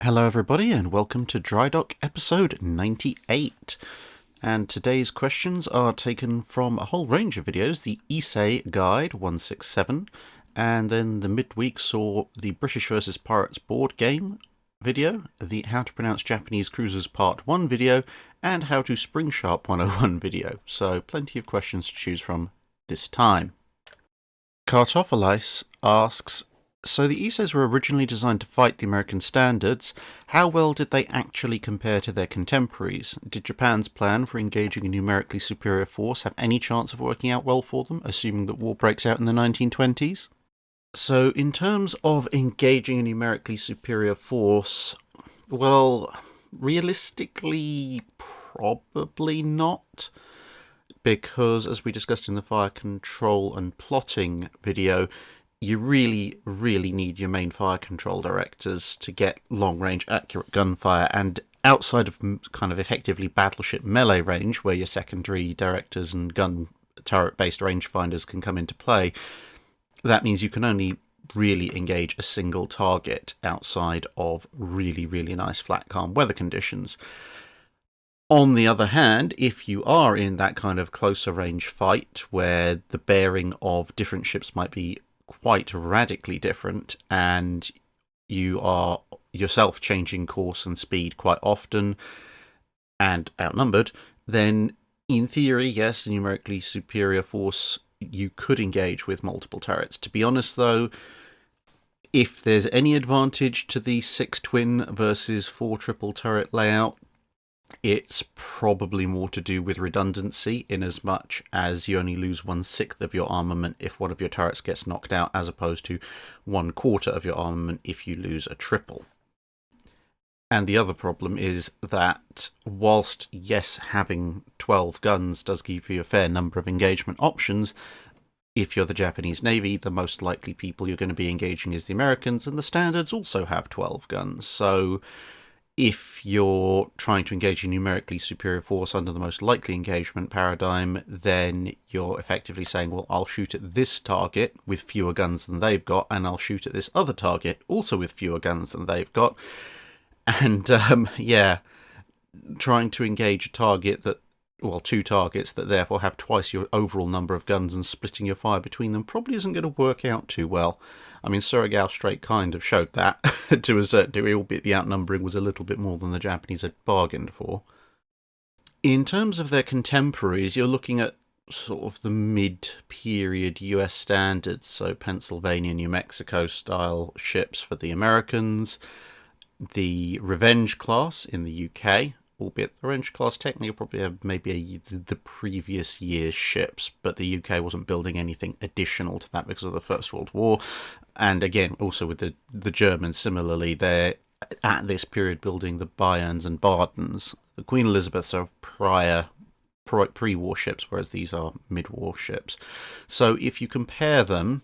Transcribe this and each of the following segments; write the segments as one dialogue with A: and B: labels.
A: Hello everybody and welcome to Drydock episode 98. And today's questions are taken from a whole range of videos, the Issei Guide 167, and then the midweek saw the British vs Pirates board game video, the How to Pronounce Japanese Cruisers Part 1 video, and How to Spring Sharp 101 video. So plenty of questions to choose from this time. Kartoffelis asks, so the Isseis were originally designed to fight the American standards. How well did they actually compare to their contemporaries? Did Japan's plan for engaging a numerically superior force have any chance of working out well for them, assuming that war breaks out in the 1920s? So in terms of engaging a numerically superior force, well, realistically, probably not. Because, as we discussed in the fire control and plotting video, you really need your main fire control directors to get long-range accurate gunfire, and outside of kind of effectively battleship melee range, where your secondary directors and gun turret-based rangefinders can come into play, that means you can only really engage a single target outside of really nice flat calm weather conditions. On the other hand, if you are in that kind of closer range fight where the bearing of different ships might be quite radically different and you are yourself changing course and speed quite often and outnumbered, then in theory, yes, a numerically superior force, you could engage with multiple turrets. To be honest though, if there's any advantage to the 6 twin versus 4 triple turret layout, it's probably more to do with redundancy, in as much as you only lose 1/6 of your armament if one of your turrets gets knocked out, as opposed to 1/4 of your armament if you lose a triple. And the other problem is that whilst, yes, having 12 guns does give you a fair number of engagement options, if you're the Japanese Navy, the most likely people you're going to be engaging is the Americans, and the standards also have 12 guns. So if you're trying to engage a numerically superior force under the most likely engagement paradigm, then you're effectively saying, well, I'll shoot at this target with fewer guns than they've got, and I'll shoot at this other target also with fewer guns than they've got. And, yeah, trying to engage a target that, well, 2 targets that therefore have twice your overall number of guns and splitting your fire between them probably isn't going to work out too well. I mean, Surigao Strait kind of showed that to a certain degree, albeit the outnumbering was a little bit more than the Japanese had bargained for. In terms of their contemporaries, you're looking at sort of the mid-period US standards, so Pennsylvania, New Mexico style ships for the Americans, the Revenge class in the UK, albeit the Revenge class technically probably have maybe the previous year's ships, but the UK wasn't building anything additional to that because of the First World War. And again, also with the Germans, similarly, they're at this period building the Bayerns and Bardens. The Queen Elizabeths are pre-war ships, whereas these are mid-war ships. So if you compare them,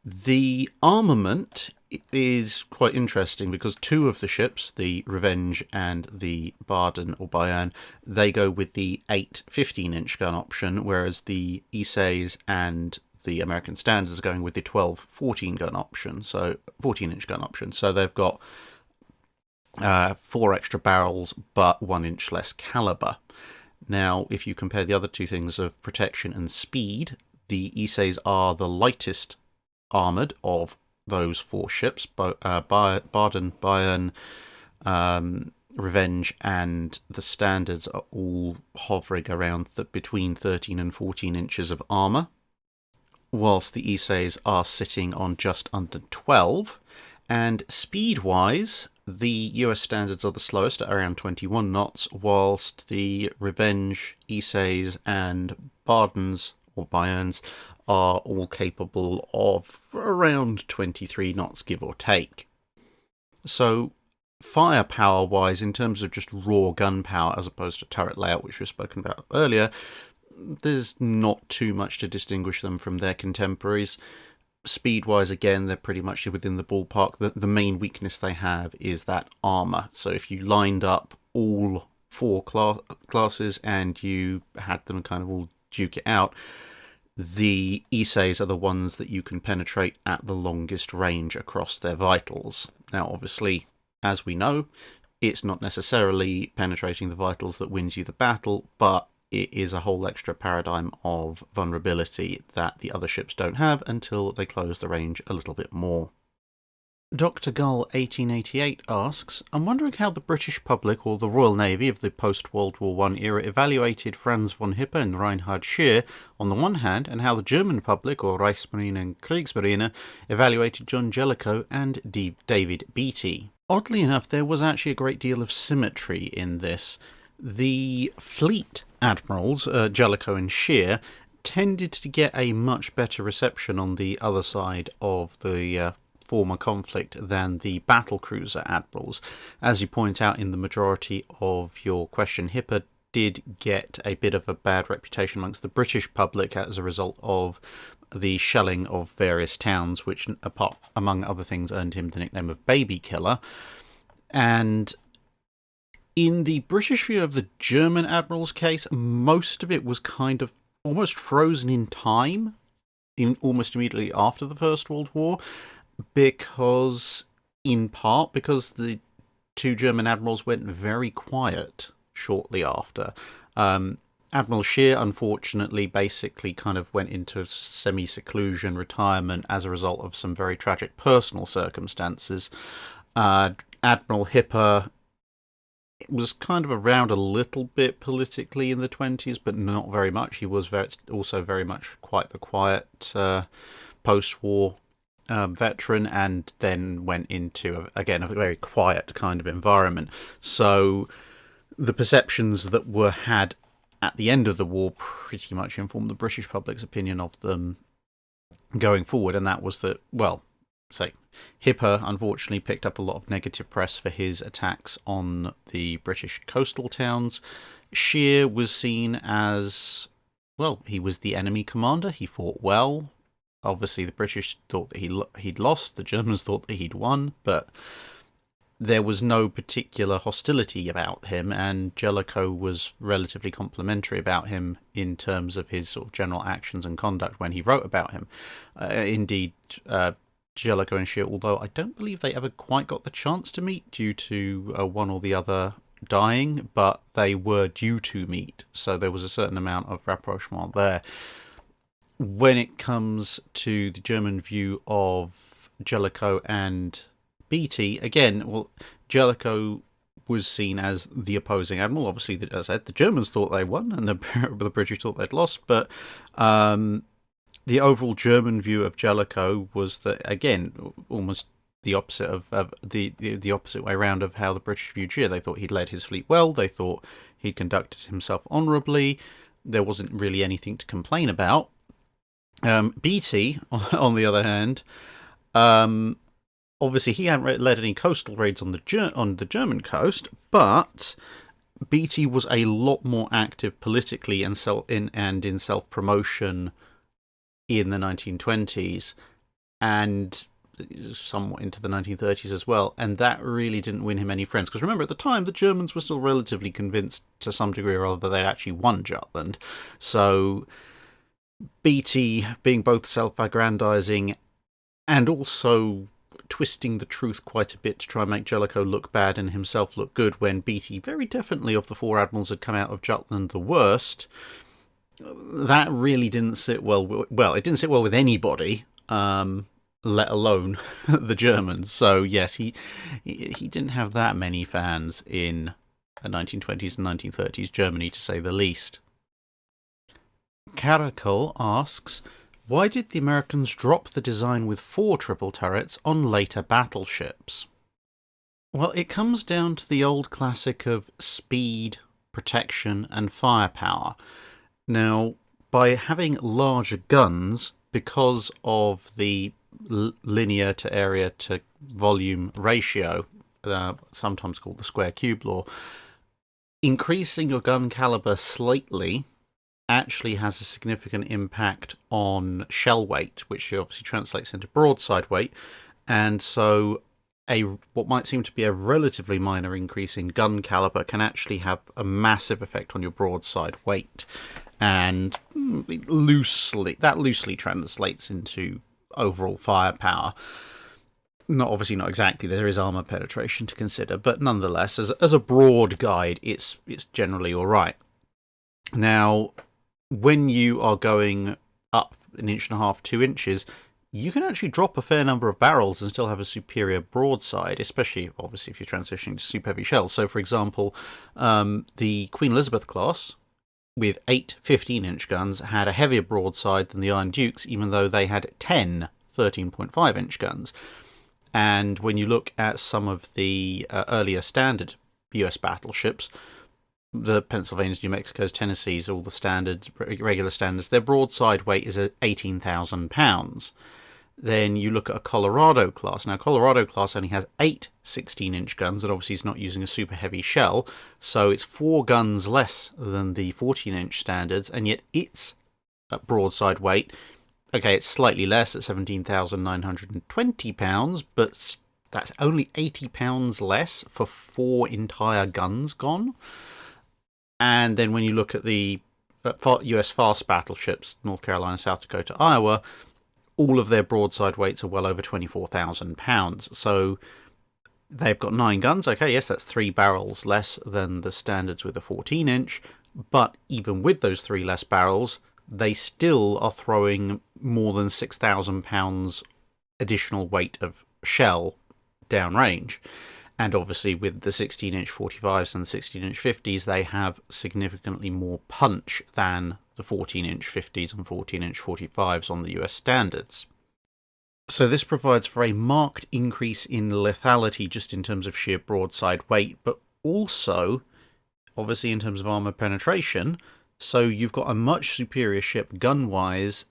A: the armament is quite interesting because 2 of the ships, the Revenge and the Baden or Bayern, they go with the 8 15-inch gun option, whereas the Isseis and the American standards are going with the 12 14 gun option, so 14-inch gun option. So they've got 4 extra barrels but 1 inch less caliber. Now, if you compare the other 2 things of protection and speed, the Isseis are the lightest armoured of those 4 ships, Baden, Bayern, Revenge, and the standards are all hovering around between 13 and 14 inches of armour, whilst the Isseis are sitting on just under 12. And speed-wise, the US standards are the slowest at around 21 knots, whilst the Revenge, Isseis, and Badens or Bayerns are all capable of around 23 knots, give or take. So firepower-wise, in terms of just raw gunpowder as opposed to turret layout, which we've spoken about earlier, there's not too much to distinguish them from their contemporaries. Speed-wise, again, they're pretty much within the ballpark. The main weakness they have is that armour. So if you lined up all 4 classes and you had them kind of all duke it out, the Isseis are the ones that you can penetrate at the longest range across their vitals. Now, obviously, as we know, it's not necessarily penetrating the vitals that wins you the battle, but it is a whole extra paradigm of vulnerability that the other ships don't have until they close the range a little bit more. Dr. Gull 1888 asks, I'm wondering how the British public or the Royal Navy of the post-World War I era evaluated Franz von Hippe and Reinhard Scheer on the one hand, and how the German public, or Reichsmarine and Kriegsmarine, evaluated John Jellicoe and David Beatty. Oddly enough, there was actually a great deal of symmetry in this. The fleet admirals, Jellicoe and Scheer, tended to get a much better reception on the other side of the former conflict than the battlecruiser admirals. As you point out in the majority of your question, Hippe did get a bit of a bad reputation amongst the British public as a result of the shelling of various towns, which, among other things, earned him the nickname of Baby Killer. And in the British view of the German admiral's case, most of it was kind of almost frozen in time, almost immediately after the First World War, in part because the two German admirals went very quiet shortly after. Admiral Scheer, unfortunately, basically kind of went into semi-seclusion retirement as a result of some very tragic personal circumstances. Admiral Hippe was kind of around a little bit politically in the 1920s, but not very much. He was also very much quite the quiet post-war veteran, and then went into, again, a very quiet kind of environment. So the perceptions that were had at the end of the war pretty much informed the British public's opinion of them going forward, and that was that, well, say, Hippe unfortunately picked up a lot of negative press for his attacks on the British coastal towns. Scheer was seen as, well, he was the enemy commander, he fought well. Obviously, the British thought that he'd lost, the Germans thought that he'd won, but there was no particular hostility about him, and Jellicoe was relatively complimentary about him in terms of his sort of general actions and conduct when he wrote about him. Indeed, Jellicoe and Scheer, although I don't believe they ever quite got the chance to meet due to one or the other dying, but they were due to meet, so there was a certain amount of rapprochement there. When it comes to the German view of Jellicoe and Beatty, again, well, Jellicoe was seen as the opposing admiral. Obviously, as I said, the Germans thought they won and the British thought they'd lost, but the overall German view of Jellicoe was that, again, almost the opposite of the opposite way around of how the British viewed Scheer. They thought he'd led his fleet well. They thought he'd conducted himself honourably. There wasn't really anything to complain about. Beatty, on the other hand, obviously he hadn't led any coastal raids on the German coast, but Beatty was a lot more active politically and in self-promotion in the 1920s, and somewhat into the 1930s as well, and that really didn't win him any friends. Because remember, at the time, the Germans were still relatively convinced to some degree or other that they'd actually won Jutland. So Beatty, being both self-aggrandizing and also twisting the truth quite a bit to try and make Jellicoe look bad and himself look good, when Beatty very definitely of the four admirals had come out of Jutland the worst, that really didn't sit well. Well, it didn't sit well with anybody, let alone the Germans. So yes, he didn't have that many fans in the 1920s and 1930s Germany, to say the least. Caracal asks, why did the Americans drop the design with 4 triple turrets on later battleships? Well, it comes down to the old classic of speed, protection, and firepower. Now, by having larger guns, because of the linear to area to volume ratio, sometimes called the square cube law, increasing your gun caliber slightly actually has a significant impact on shell weight, which obviously translates into broadside weight, and so what might seem to be a relatively minor increase in gun caliber can actually have a massive effect on your broadside weight, and loosely translates into overall firepower. Obviously not exactly, there is armour penetration to consider, but nonetheless, as a broad guide, it's generally alright. Now, when you are going up 1.5 to 2 inches, you can actually drop a fair number of barrels and still have a superior broadside, especially, obviously, if you're transitioning to super heavy shells. So, for example, the Queen Elizabeth class, with 8 15-inch guns, had a heavier broadside than the Iron Dukes, even though they had 10 13.5-inch guns. And when you look at some of the earlier standard US battleships, the Pennsylvanias, New Mexicos, Tennessees, all the standards, regular standards, their broadside weight is at 18,000 pounds. Then you look at a Colorado class. Now, Colorado class only has 8 16-inch guns, and obviously it's not using a super heavy shell, so it's 4 guns less than the 14-inch standards, and yet its broadside weight, okay, it's slightly less at 17,920 pounds, but that's only 80 pounds less for 4 entire guns gone. And then when you look at the US fast battleships, North Carolina, South Dakota, Iowa, all of their broadside weights are well over 24,000 pounds. So they've got 9 guns. Okay, yes, that's 3 barrels less than the standards with a 14-inch. But even with those 3 less barrels, they still are throwing more than 6,000 pounds additional weight of shell downrange. And obviously with the 16-inch 45s and the 16-inch 50s, they have significantly more punch than the 14-inch 50s and 14-inch 45s on the US standards. So this provides for a marked increase in lethality just in terms of sheer broadside weight, but also, obviously in terms of armour penetration, so you've got a much superior ship gun-wise,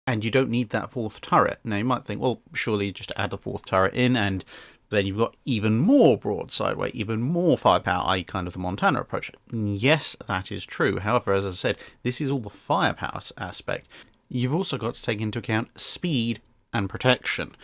A: and you don't need that 4th turret. Now you might think, well, surely just add the 4th turret in, and then you've got even more broadside weight, even more firepower, i.e. kind of the Montana approach. Yes, that is true. However, as I said, this is all the firepower aspect. You've also got to take into account speed and protection.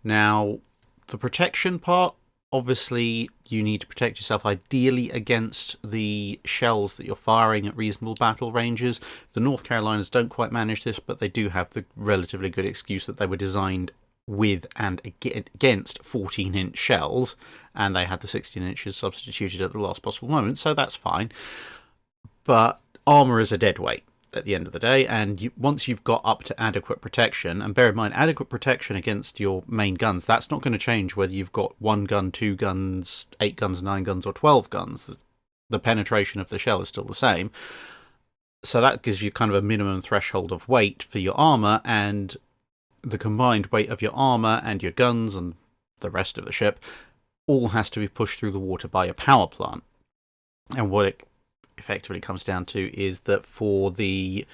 A: Now, the protection part, obviously you need to protect yourself ideally against the shells that you're firing at reasonable battle ranges. The North Carolinas don't quite manage this, but they do have the relatively good excuse that they were designed with and against 14-inch shells, and they had the 16 inches substituted at the last possible moment, so that's fine. But armour is a dead weight at the end of the day, and once you've got up to adequate protection, and bear in mind, adequate protection against your main guns, that's not going to change whether you've got 1 gun, 2 guns, 8 guns, 9 guns, or 12 guns. The penetration of the shell is still the same. So that gives you kind of a minimum threshold of weight for your armour, and the combined weight of your armour and your guns and the rest of the ship all has to be pushed through the water by a power plant. And what it effectively comes down to is that for the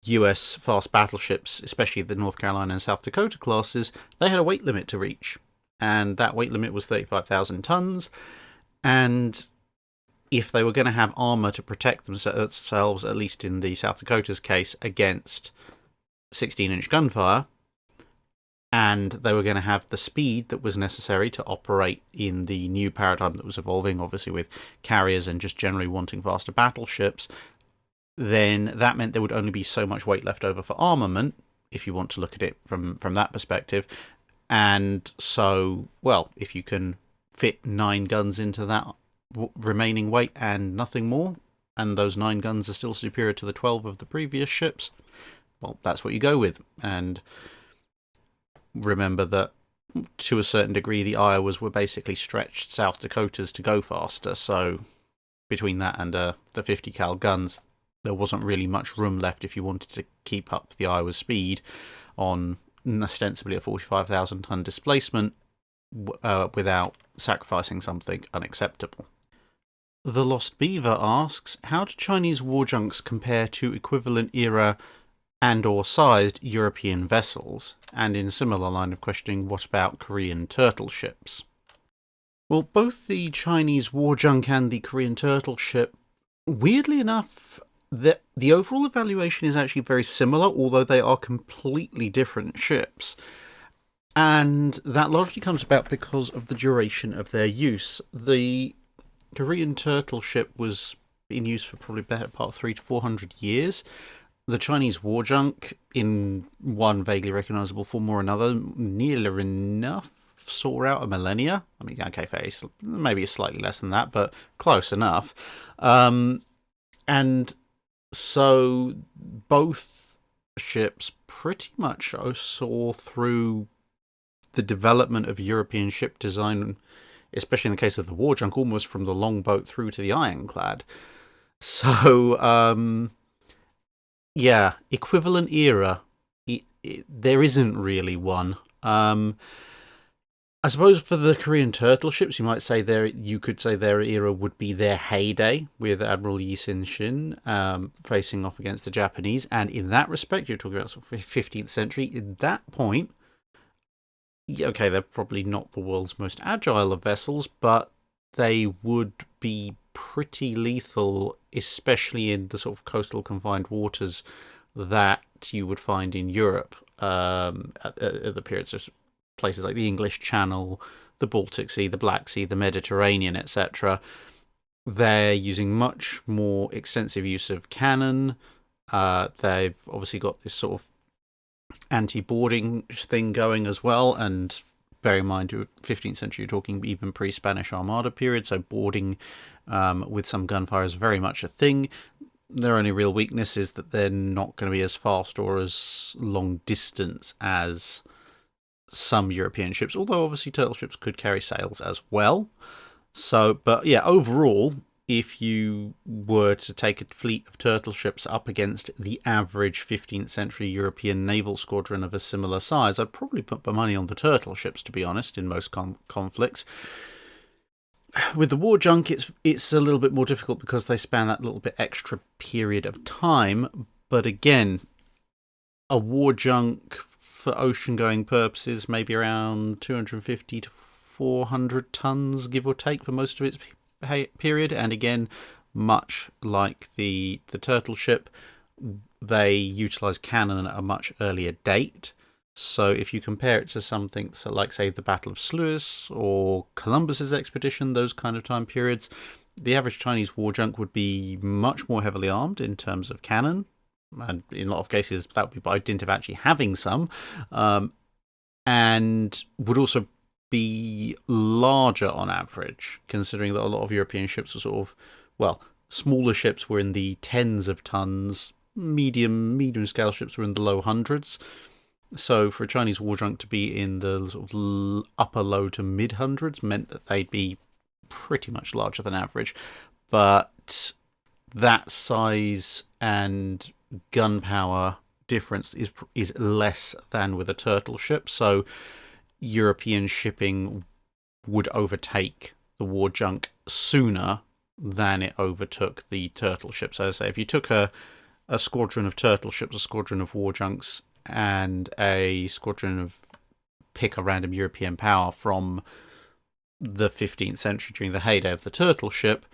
A: US fast battleships, especially the North Carolina and South Dakota classes, they had a weight limit to reach. And that weight limit was 35,000 tons. And if they were going to have armour to protect themselves, at least in the South Dakota's case, against 16-inch gunfire, and they were going to have the speed that was necessary to operate in the new paradigm that was evolving, obviously with carriers and just generally wanting faster battleships, then that meant there would only be so much weight left over for armament, if you want to look at it from that perspective. And so, well, if you can fit 9 guns into that remaining weight and nothing more, and those 9 guns are still superior to the 12 of the previous ships, well, that's what you go with. And remember that to a certain degree the Iowas were basically stretched South Dakotas to go faster, so between that and the 50 cal guns, there wasn't really much room left if you wanted to keep up the Iowa's speed on ostensibly a 45,000 ton displacement without sacrificing something unacceptable. The Lost Beaver asks, how do Chinese war junks compare to equivalent era and or sized European vessels? And in a similar line of questioning, what about Korean turtle ships? Well, both the Chinese war junk and the Korean turtle ship, weirdly enough, the overall evaluation is actually very similar, although they are completely different ships. And that largely comes about because of the duration of their use. The Korean turtle ship was in use for probably better part of 300 to 400 years. The Chinese war junk, in one vaguely recognisable form or another, nearly enough, saw out, a millennia. I mean, okay, maybe it's slightly less than that, but close enough. And so both ships pretty much saw through the development of European ship design, especially in the case of the war junk, almost from the longboat through to the ironclad. So, yeah, equivalent era. There isn't really one. I suppose for the Korean turtle ships, you could say their era would be their heyday, with Admiral Yi Sin-shin facing off against the Japanese. And in that respect, you're talking about sort of 15th century. At that point, okay, they're probably not the world's most agile of vessels, but they would be pretty lethal, especially in the sort of coastal confined waters that you would find in Europe at the periods of places like the English Channel, the Baltic Sea, the Black Sea, the Mediterranean, etc. They're using much more extensive use of cannon. They've obviously got this sort of anti-boarding thing going as well, and bear in mind, 15th century, you're talking even pre-Spanish Armada period, so boarding with some gunfire is very much a thing. Their only real weakness is that they're not going to be as fast or as long distance as some European ships, although obviously turtle ships could carry sails as well. So, but yeah, overall, if you were to take a fleet of turtle ships up against the average 15th century European naval squadron of a similar size, I'd probably put my money on the turtle ships, to be honest, in most conflicts. With the war junk, it's a little bit more difficult because they span that little bit extra period of time. But again, a war junk for ocean-going purposes, maybe around 250 to 400 tons, give or take, for most of its period. And again, much like the turtle ship, they utilise cannon at a much earlier date. So if you compare it to something like, say, the Battle of Sluis or Columbus's expedition, those kind of time periods, the average Chinese war junk would be much more heavily armed in terms of cannon. And in a lot of cases, that would be by dint of actually having some. And would also be larger on average, considering that a lot of European ships were sort of, well, smaller ships were in the tens of tons, medium scale ships were in the low hundreds. So for a Chinese war junk to be in the sort of upper low to mid hundreds meant that they'd be pretty much larger than average. But that size and gunpowder difference is less than with a turtle ship. So European shipping would overtake the war junk sooner than it overtook the turtle ships. So as I say, if you took a squadron of turtle ships, a squadron of war junks, and a squadron of pick a random European power from the 15th century during the heyday of the turtle ship,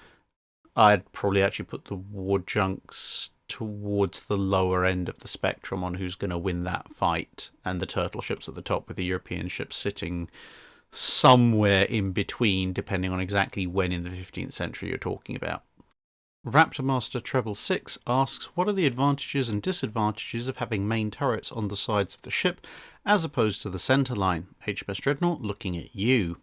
A: I'd probably actually put the war junks towards the lower end of the spectrum on who's going to win that fight, and the turtle ships at the top, with the European ships sitting somewhere in between, depending on exactly when in the 15th century you're talking about. Raptor Master Treble 6 asks, what are the advantages and disadvantages of having main turrets on the sides of the ship as opposed to the centre line? HMS Dreadnought, looking at you.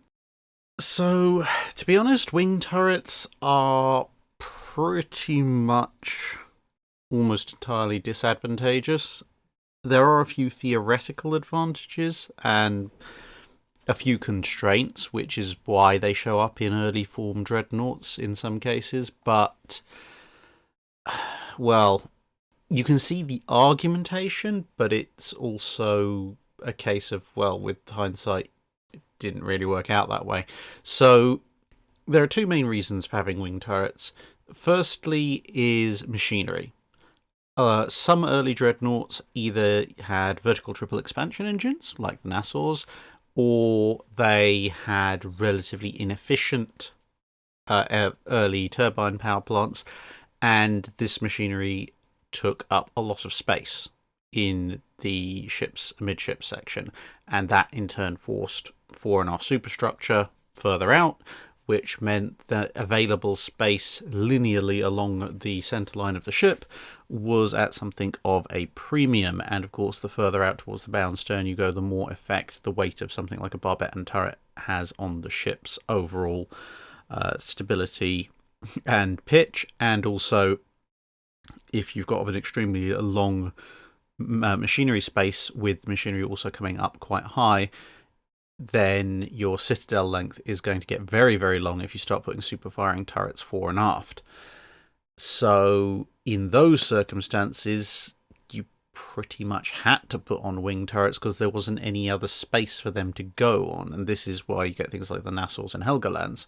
A: So, to be honest, wing turrets are pretty much almost entirely disadvantageous. There are a few theoretical advantages and a few constraints, which is why they show up in early form dreadnoughts in some cases, but, well, you can see the argumentation, but it's also a case of, well, with hindsight, it didn't really work out that way. So there are two main reasons for having wing turrets. Firstly is machinery. Some early dreadnoughts either had vertical triple expansion engines, like the Nassau's, or they had relatively inefficient early turbine power plants, and this machinery took up a lot of space in the ship's midship section, and that in turn forced fore and aft superstructure further out, which meant that available space linearly along the centre line of the ship was at something of a premium. And of course, the further out towards the bow and stern you go, the more effect the weight of something like a barbette and turret has on the ship's overall stability and pitch. And also, if you've got an extremely long machinery space with machinery also coming up quite high, then your citadel length is going to get very, very long if you start putting super firing turrets fore and aft. So in those circumstances, you pretty much had to put on wing turrets because there wasn't any other space for them to go on. And this is why you get things like the Nassaus and Helgolands.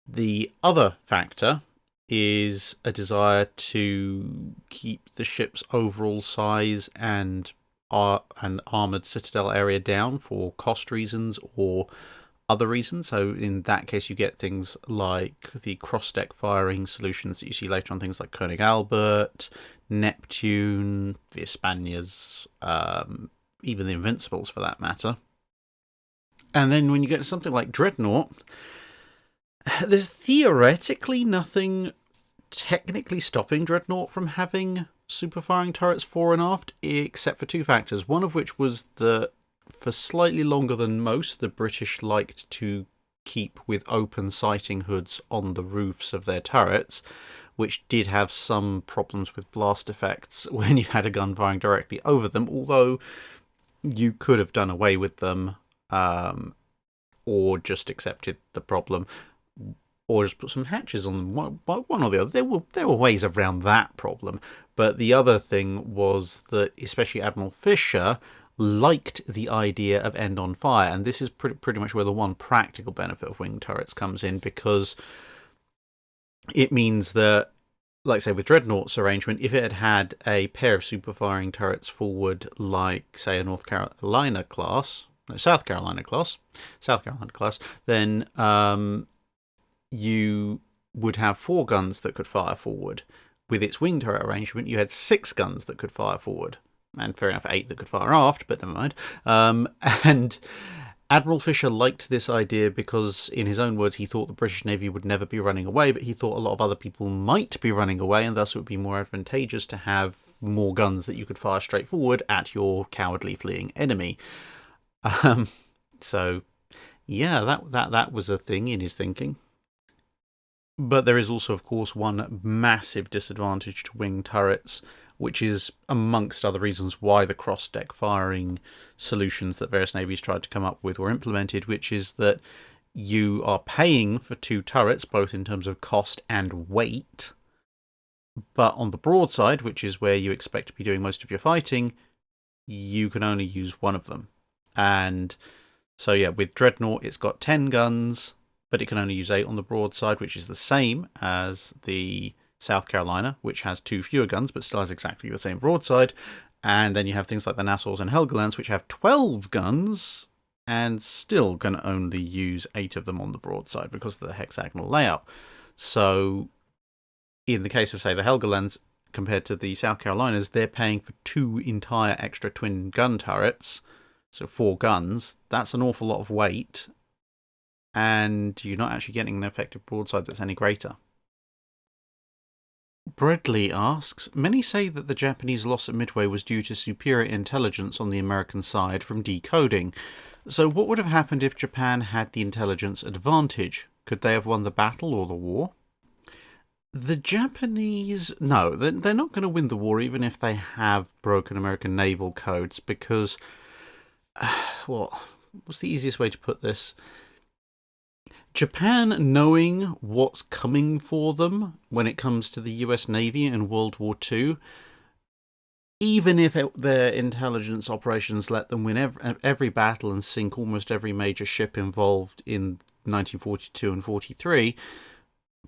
A: The other factor is a desire to keep the ship's overall size and armoured citadel area down for cost reasons or other reasons. So in that case, you get things like the cross-deck firing solutions that you see later on, things like König Albert, Neptune, the Espanias, even the Invincibles for that matter. And then when you get to something like Dreadnought, there's theoretically nothing technically stopping Dreadnought from having super firing turrets fore and aft, except for two factors. One of which was that for slightly longer than most, the British liked to keep with open sighting hoods on the roofs of their turrets, which did have some problems with blast effects when you had a gun firing directly over them, although you could have done away with them or just accepted the problem, or just put some hatches on them, one or the other. There were ways around that problem. But the other thing was that especially Admiral Fisher liked the idea of end on fire, and this is pretty much where the one practical benefit of wing turrets comes in, because it means that, like say with Dreadnought's arrangement, if it had had a pair of super firing turrets forward, like say a South Carolina class, then you would have 4 guns that could fire forward. With its wing turret arrangement, you had 6 guns that could fire forward. And fair enough, 8 that could fire aft, but never mind. And Admiral Fisher liked this idea because, in his own words, he thought the British Navy would never be running away, but he thought a lot of other people might be running away, and thus it would be more advantageous to have more guns that you could fire straight forward at your cowardly fleeing enemy. So, yeah, that was a thing in his thinking. But there is also, of course, one massive disadvantage to wing turrets, which is, amongst other reasons, why the cross-deck firing solutions that various navies tried to come up with were implemented, which is that you are paying for 2 turrets, both in terms of cost and weight, but on the broadside, which is where you expect to be doing most of your fighting, you can only use one of them. And so, yeah, with Dreadnought, it's got 10 guns, but it can only use 8 on the broadside, which is the same as the South Carolina, which has 2 fewer guns, but still has exactly the same broadside. And then you have things like the Nassaus and Helgolands, which have 12 guns, and still can only use 8 of them on the broadside because of the hexagonal layout. So, in the case of, say, the Helgolands, compared to the South Carolinas, they're paying for 2 entire extra twin gun turrets, so 4 guns. That's an awful lot of weight, and you're not actually getting an effective broadside that's any greater. Bradley asks, many say that the Japanese loss at Midway was due to superior intelligence on the American side from decoding. So what would have happened if Japan had the intelligence advantage? Could they have won the battle or the war? The Japanese, no, they're not going to win the war even if they have broken American naval codes, because, well, what's the easiest way to put this? Japan, knowing what's coming for them when it comes to the US Navy in World War II, even if their intelligence operations let them win every battle and sink almost every major ship involved in 1942 and 43,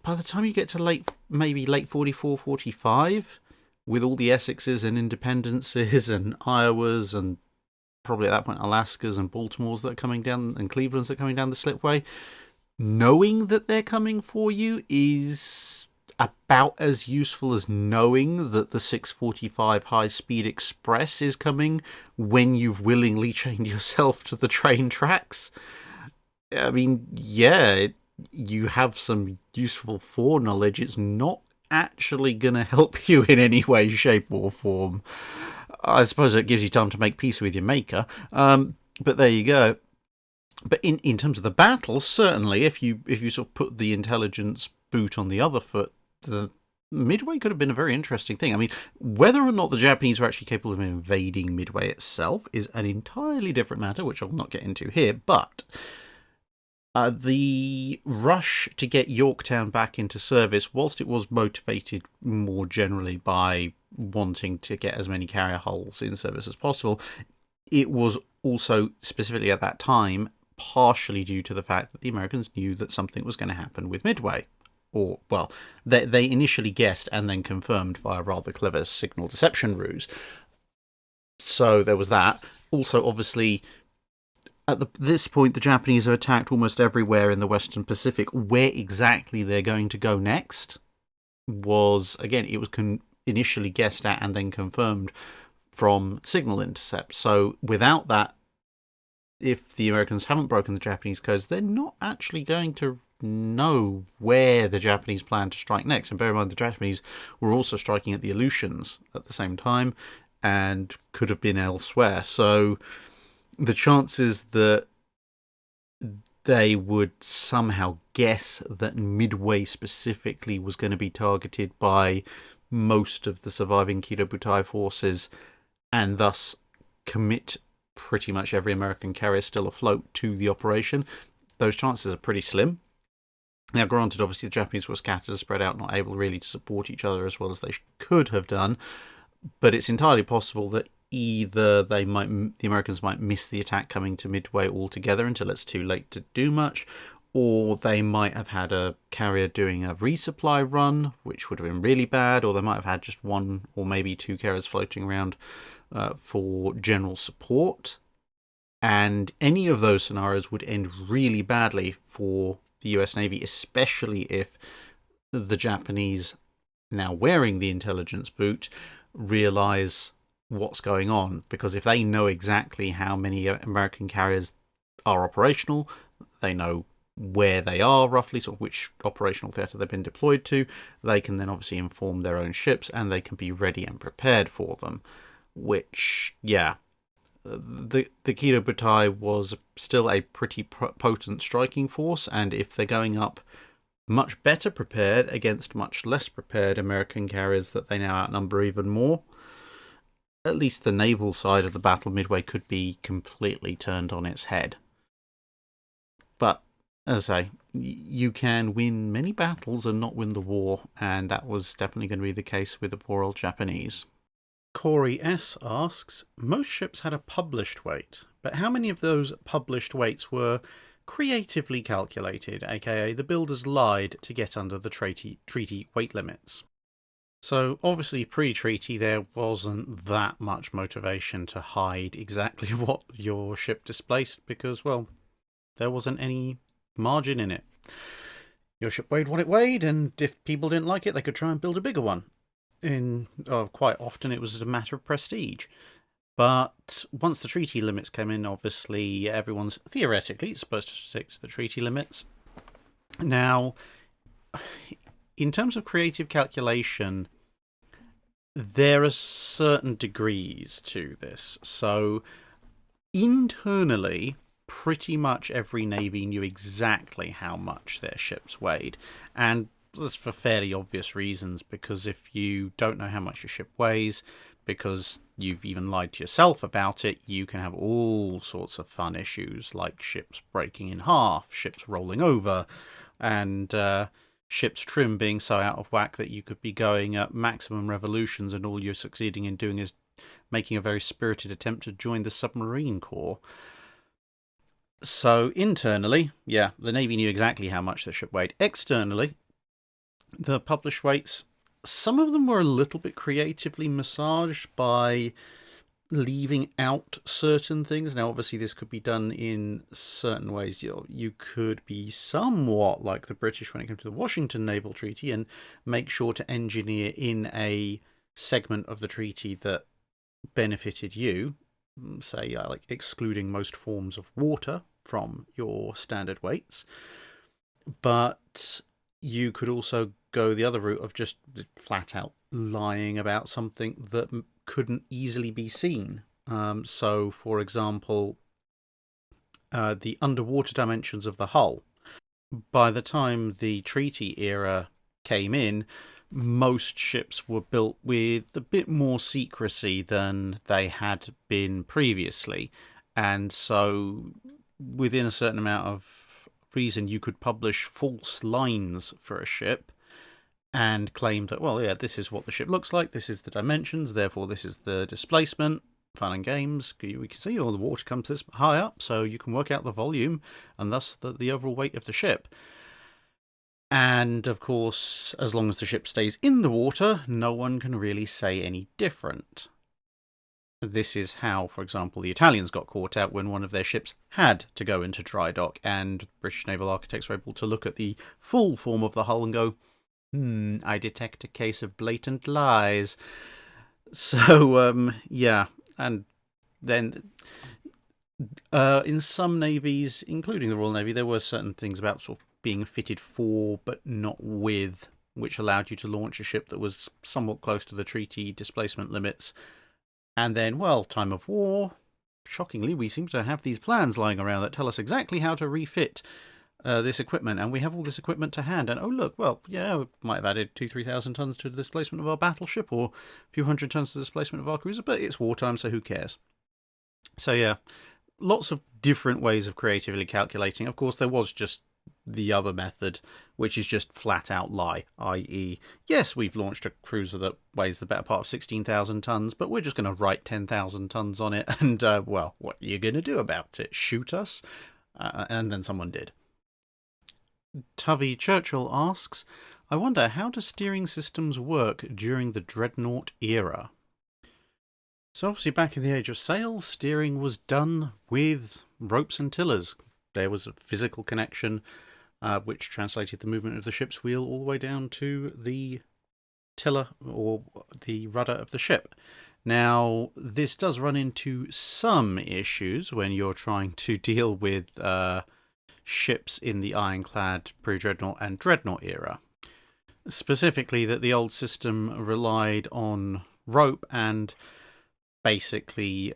A: by the time you get to maybe late 44, 45, with all the Essexes and Independences and Iowas and probably at that point Alaskas and Baltimores that are coming down and Clevelands that are coming down the slipway, knowing that they're coming for you is about as useful as knowing that the 645 high-speed express is coming when you've willingly chained yourself to the train tracks. I mean, yeah, you have some useful foreknowledge. It's not actually going to help you in any way, shape, or form. I suppose it gives you time to make peace with your maker. But there you go. But in terms of the battle, certainly, if you sort of put the intelligence boot on the other foot, the Midway could have been a very interesting thing. I mean, whether or not the Japanese were actually capable of invading Midway itself is an entirely different matter, which I'll not get into here. But the rush to get Yorktown back into service, whilst it was motivated more generally by wanting to get as many carrier hulls in service as possible, it was also, specifically at that time, partially due to the fact that the Americans knew that something was going to happen with Midway. Or, well, they initially guessed and then confirmed via rather clever signal deception ruse. So there was that. Also, obviously, at this point, the Japanese are attacked almost everywhere in the Western Pacific. Where exactly they're going to go next was, again, it was initially guessed at and then confirmed from signal intercepts. So without that, if the Americans haven't broken the Japanese codes, they're not actually going to know where the Japanese plan to strike next. And bear in mind, the Japanese were also striking at the Aleutians at the same time and could have been elsewhere. So the chances that they would somehow guess that Midway specifically was going to be targeted by most of the surviving Kido Butai forces and thus commit pretty much every American carrier still afloat to the operation, those chances are pretty slim. Now, granted, obviously the Japanese were scattered, spread out, not able really to support each other as well as they could have done, but it's entirely possible that either the Americans might miss the attack coming to Midway altogether until it's too late to do much, or they might have had a carrier doing a resupply run, which would have been really bad, or they might have had just one or maybe two carriers floating around for general support. And any of those scenarios would end really badly for the US Navy, especially if the Japanese, now wearing the intelligence boot, realize what's going on. Because if they know exactly how many American carriers are operational, they know where they are roughly, sort of which operational theatre they've been deployed to, they can then obviously inform their own ships and they can be ready and prepared for them. Which, yeah, the Kido Butai was still a pretty potent striking force, and if they're going up much better prepared against much less prepared American carriers that they now outnumber even more, at least the naval side of the battle Midway could be completely turned on its head. But, as I say, you can win many battles and not win the war, and that was definitely going to be the case with the poor old Japanese. Corey S. asks, most ships had a published weight, but how many of those published weights were creatively calculated, aka the builders lied to get under the treaty weight limits? So obviously pre-treaty there wasn't that much motivation to hide exactly what your ship displaced because, well, there wasn't any margin in it. Your ship weighed what it weighed, and if people didn't like it, they could try and build a bigger one. Quite often it was a matter of prestige. But once the treaty limits came in, obviously everyone's theoretically supposed to stick to the treaty limits. Now, in terms of creative calculation, there are certain degrees to this. So, internally, pretty much every navy knew exactly how much their ships weighed. And that's for fairly obvious reasons, because if you don't know how much your ship weighs, because you've even lied to yourself about it, you can have all sorts of fun issues, like ships breaking in half, ships rolling over, and ship's trim being so out of whack that you could be going at maximum revolutions and all you're succeeding in doing is making a very spirited attempt to join the submarine corps. So internally, yeah, the Navy knew exactly how much the ship weighed. Externally, the published weights, some of them were a little bit creatively massaged by leaving out certain things. Now, obviously, this could be done in certain ways. You could be somewhat like the British when it comes to the Washington Naval Treaty and make sure to engineer in a segment of the treaty that benefited you. say, like excluding most forms of water from your standard weights. But you could also go the other route of just flat out lying about something that couldn't easily be seen. So, for example, the underwater dimensions of the hull. By the time the treaty era came in, most ships were built with a bit more secrecy than they had been previously. And so, within a certain amount of reason, you could publish false lines for a ship and claim that, well, yeah, this is what the ship looks like, this is the dimensions, therefore this is the displacement. Fun and games. We can see all the water comes this high up, so you can work out the volume and thus the overall weight of the ship. And of course, as long as the ship stays in the water, no one can really say any different. This is how, for example, the Italians got caught out when one of their ships had to go into dry dock, and British naval architects were able to look at the full form of the hull and go, I detect a case of blatant lies. So, yeah. And then in some navies, including the Royal Navy, there were certain things about sort of being fitted for but not with, which allowed you to launch a ship that was somewhat close to the treaty displacement limits. And then, well, time of war, shockingly, we seem to have these plans lying around that tell us exactly how to refit this equipment, and we have all this equipment to hand. And oh, look, well, yeah, we might have added 2,000-3,000 tons to the displacement of our battleship, or a few hundred tons to the displacement of our cruiser, but it's wartime, so who cares? So, yeah, lots of different ways of creatively calculating. Of course, there was just the other method, which is just flat out lie, i.e., yes, we've launched a cruiser that weighs the better part of 16,000 tons, but we're just going to write 10,000 tons on it, and, well, what are you going to do about it? Shoot us? And then someone did. Tuvy Churchill asks, I wonder, how do steering systems work during the dreadnought era? So obviously back in the age of sail, steering was done with ropes and tillers. There was a physical connection which translated the movement of the ship's wheel all the way down to the tiller or the rudder of the ship. Now, this does run into some issues when you're trying to deal with ships in the ironclad pre-dreadnought and dreadnought era. Specifically that the old system relied on rope and basically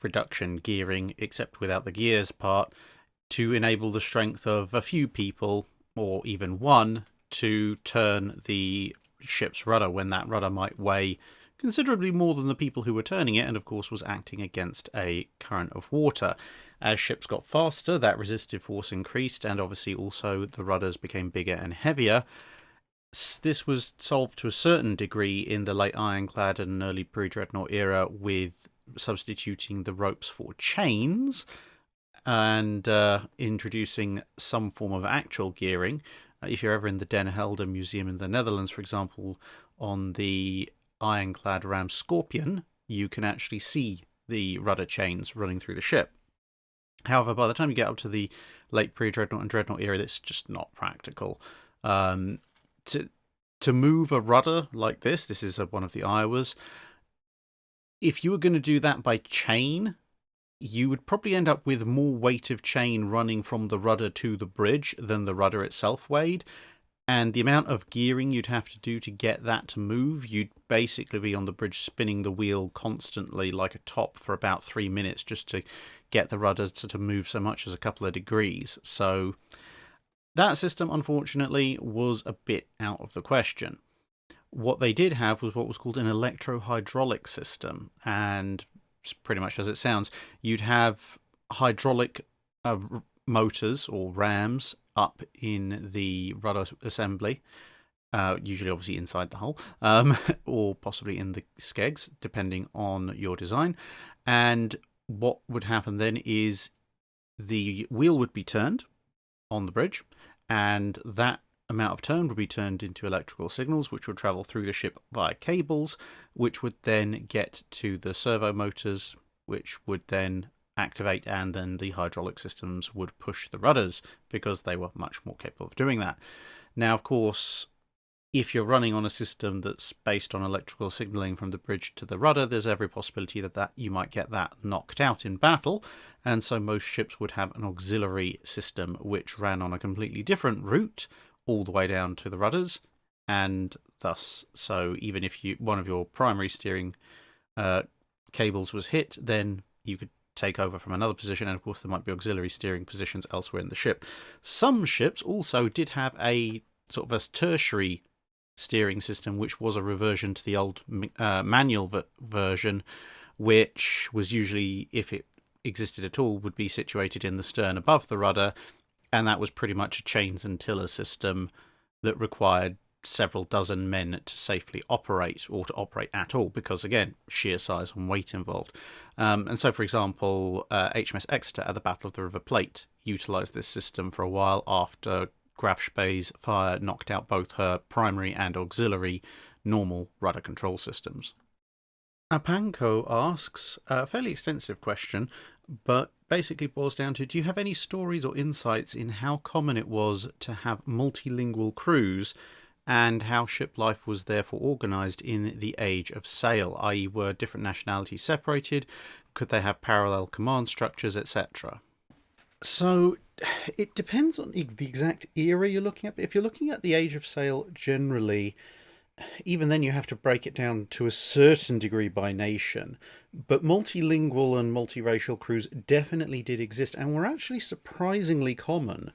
A: reduction gearing, except without the gears part, to enable the strength of a few people, or even one, to turn the ship's rudder when that rudder might weigh considerably more than the people who were turning it, and of course was acting against a current of water. As ships got faster, that resistive force increased, and obviously also the rudders became bigger and heavier. This was solved to a certain degree in the late ironclad and early pre-dreadnought era with substituting the ropes for chains and introducing some form of actual gearing. If you're ever in the Den Helder Museum in the Netherlands, for example, on the ironclad ram Scorpion, you can actually see the rudder chains running through the ship. However, by the time you get up to the late pre-dreadnought and dreadnought era, it's just not practical. To move a rudder like this is one of the Iowas, if you were going to do that by chain, you would probably end up with more weight of chain running from the rudder to the bridge than the rudder itself weighed. And the amount of gearing you'd have to do to get that to move, you'd basically be on the bridge spinning the wheel constantly like a top for about 3 minutes just to get the rudder to move so much as a couple of degrees. So that system, unfortunately, was a bit out of the question. What they did have was what was called an electro-hydraulic system, and pretty much as it sounds, you'd have hydraulic motors or rams up in the rudder assembly, usually obviously inside the hull, or possibly in the skegs, depending on your design. And what would happen then is the wheel would be turned on the bridge, and that amount of turn would be turned into electrical signals, which would travel through the ship via cables, which would then get to the servo motors, which would then activate, and then the hydraulic systems would push the rudders because they were much more capable of doing that. Now, of course, if you're running on a system that's based on electrical signaling from the bridge to the rudder, there's every possibility that you might get that knocked out in battle, and so most ships would have an auxiliary system which ran on a completely different route all the way down to the rudders, and thus, so even if one of your primary steering cables was hit, then you could take over from another position, and of course there might be auxiliary steering positions elsewhere in the ship. Some ships also did have a sort of a tertiary steering system, which was a reversion to the old manual version, which was usually, if it existed at all, would be situated in the stern above the rudder, and that was pretty much a chains and tiller system that required several dozen men to safely operate, or to operate at all, because again, sheer size and weight involved. And so, for example, HMS Exeter at the Battle of the River Plate utilised this system for a while after Graf Spee's fire knocked out both her primary and auxiliary normal rudder control systems. Apanko asks a fairly extensive question, but basically boils down to, do you have any stories or insights in how common it was to have multilingual crews, and how ship life was therefore organised in the Age of Sail, i.e. were different nationalities separated, could they have parallel command structures, etc.? So it depends on the exact era you're looking at. If you're looking at the Age of Sail generally, even then you have to break it down to a certain degree by nation. But multilingual and multiracial crews definitely did exist, and were actually surprisingly common,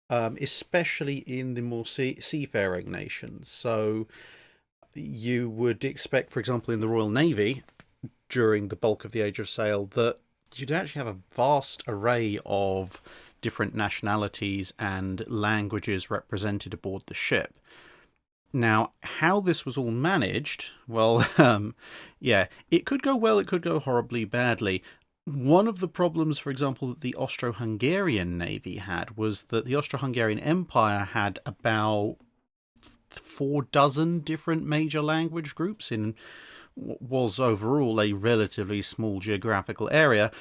A: especially in the more seafaring nations. So you would expect, for example, in the Royal Navy, during the bulk of the Age of Sail, that you'd actually have a vast array of different nationalities and languages represented aboard the ship. Now, how this was all managed, well, yeah, it could go well, it could go horribly badly. One of the problems, for example, that the Austro-Hungarian Navy had was that the Austro-Hungarian Empire had about 4 dozen different major language groups in what was overall a relatively small geographical area.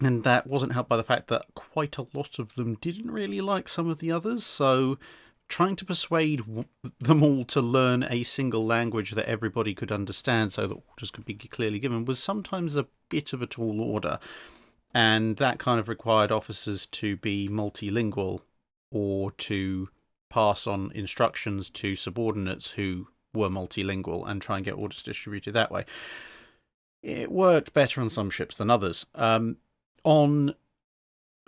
A: And that wasn't helped by the fact that quite a lot of them didn't really like some of the others, so trying to persuade them all to learn a single language that everybody could understand so that orders could be clearly given was sometimes a bit of a tall order. And that kind of required officers to be multilingual, or to pass on instructions to subordinates who were multilingual and try and get orders distributed that way. It worked better on some ships than others. On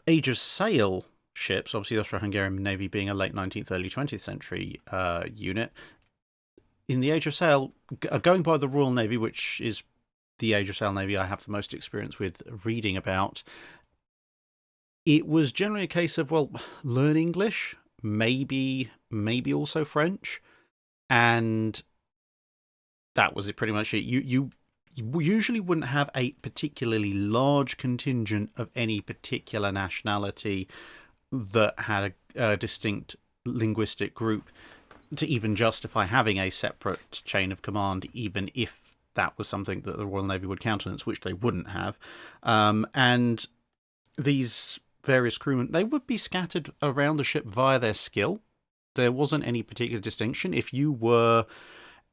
A: Age of Sail ships, obviously the Austro-Hungarian Navy being a late 19th, early 20th century unit, in the Age of Sail, going by the Royal Navy, which is the Age of Sail Navy I have the most experience with reading about, it was generally a case of, well, learn English, maybe also French, and that was it pretty much. You usually wouldn't have a particularly large contingent of any particular nationality that had a distinct linguistic group to even justify having a separate chain of command, even if that was something that the Royal Navy would countenance, which they wouldn't have. And these various crewmen, they would be scattered around the ship via their skill. There wasn't any particular distinction. If you were,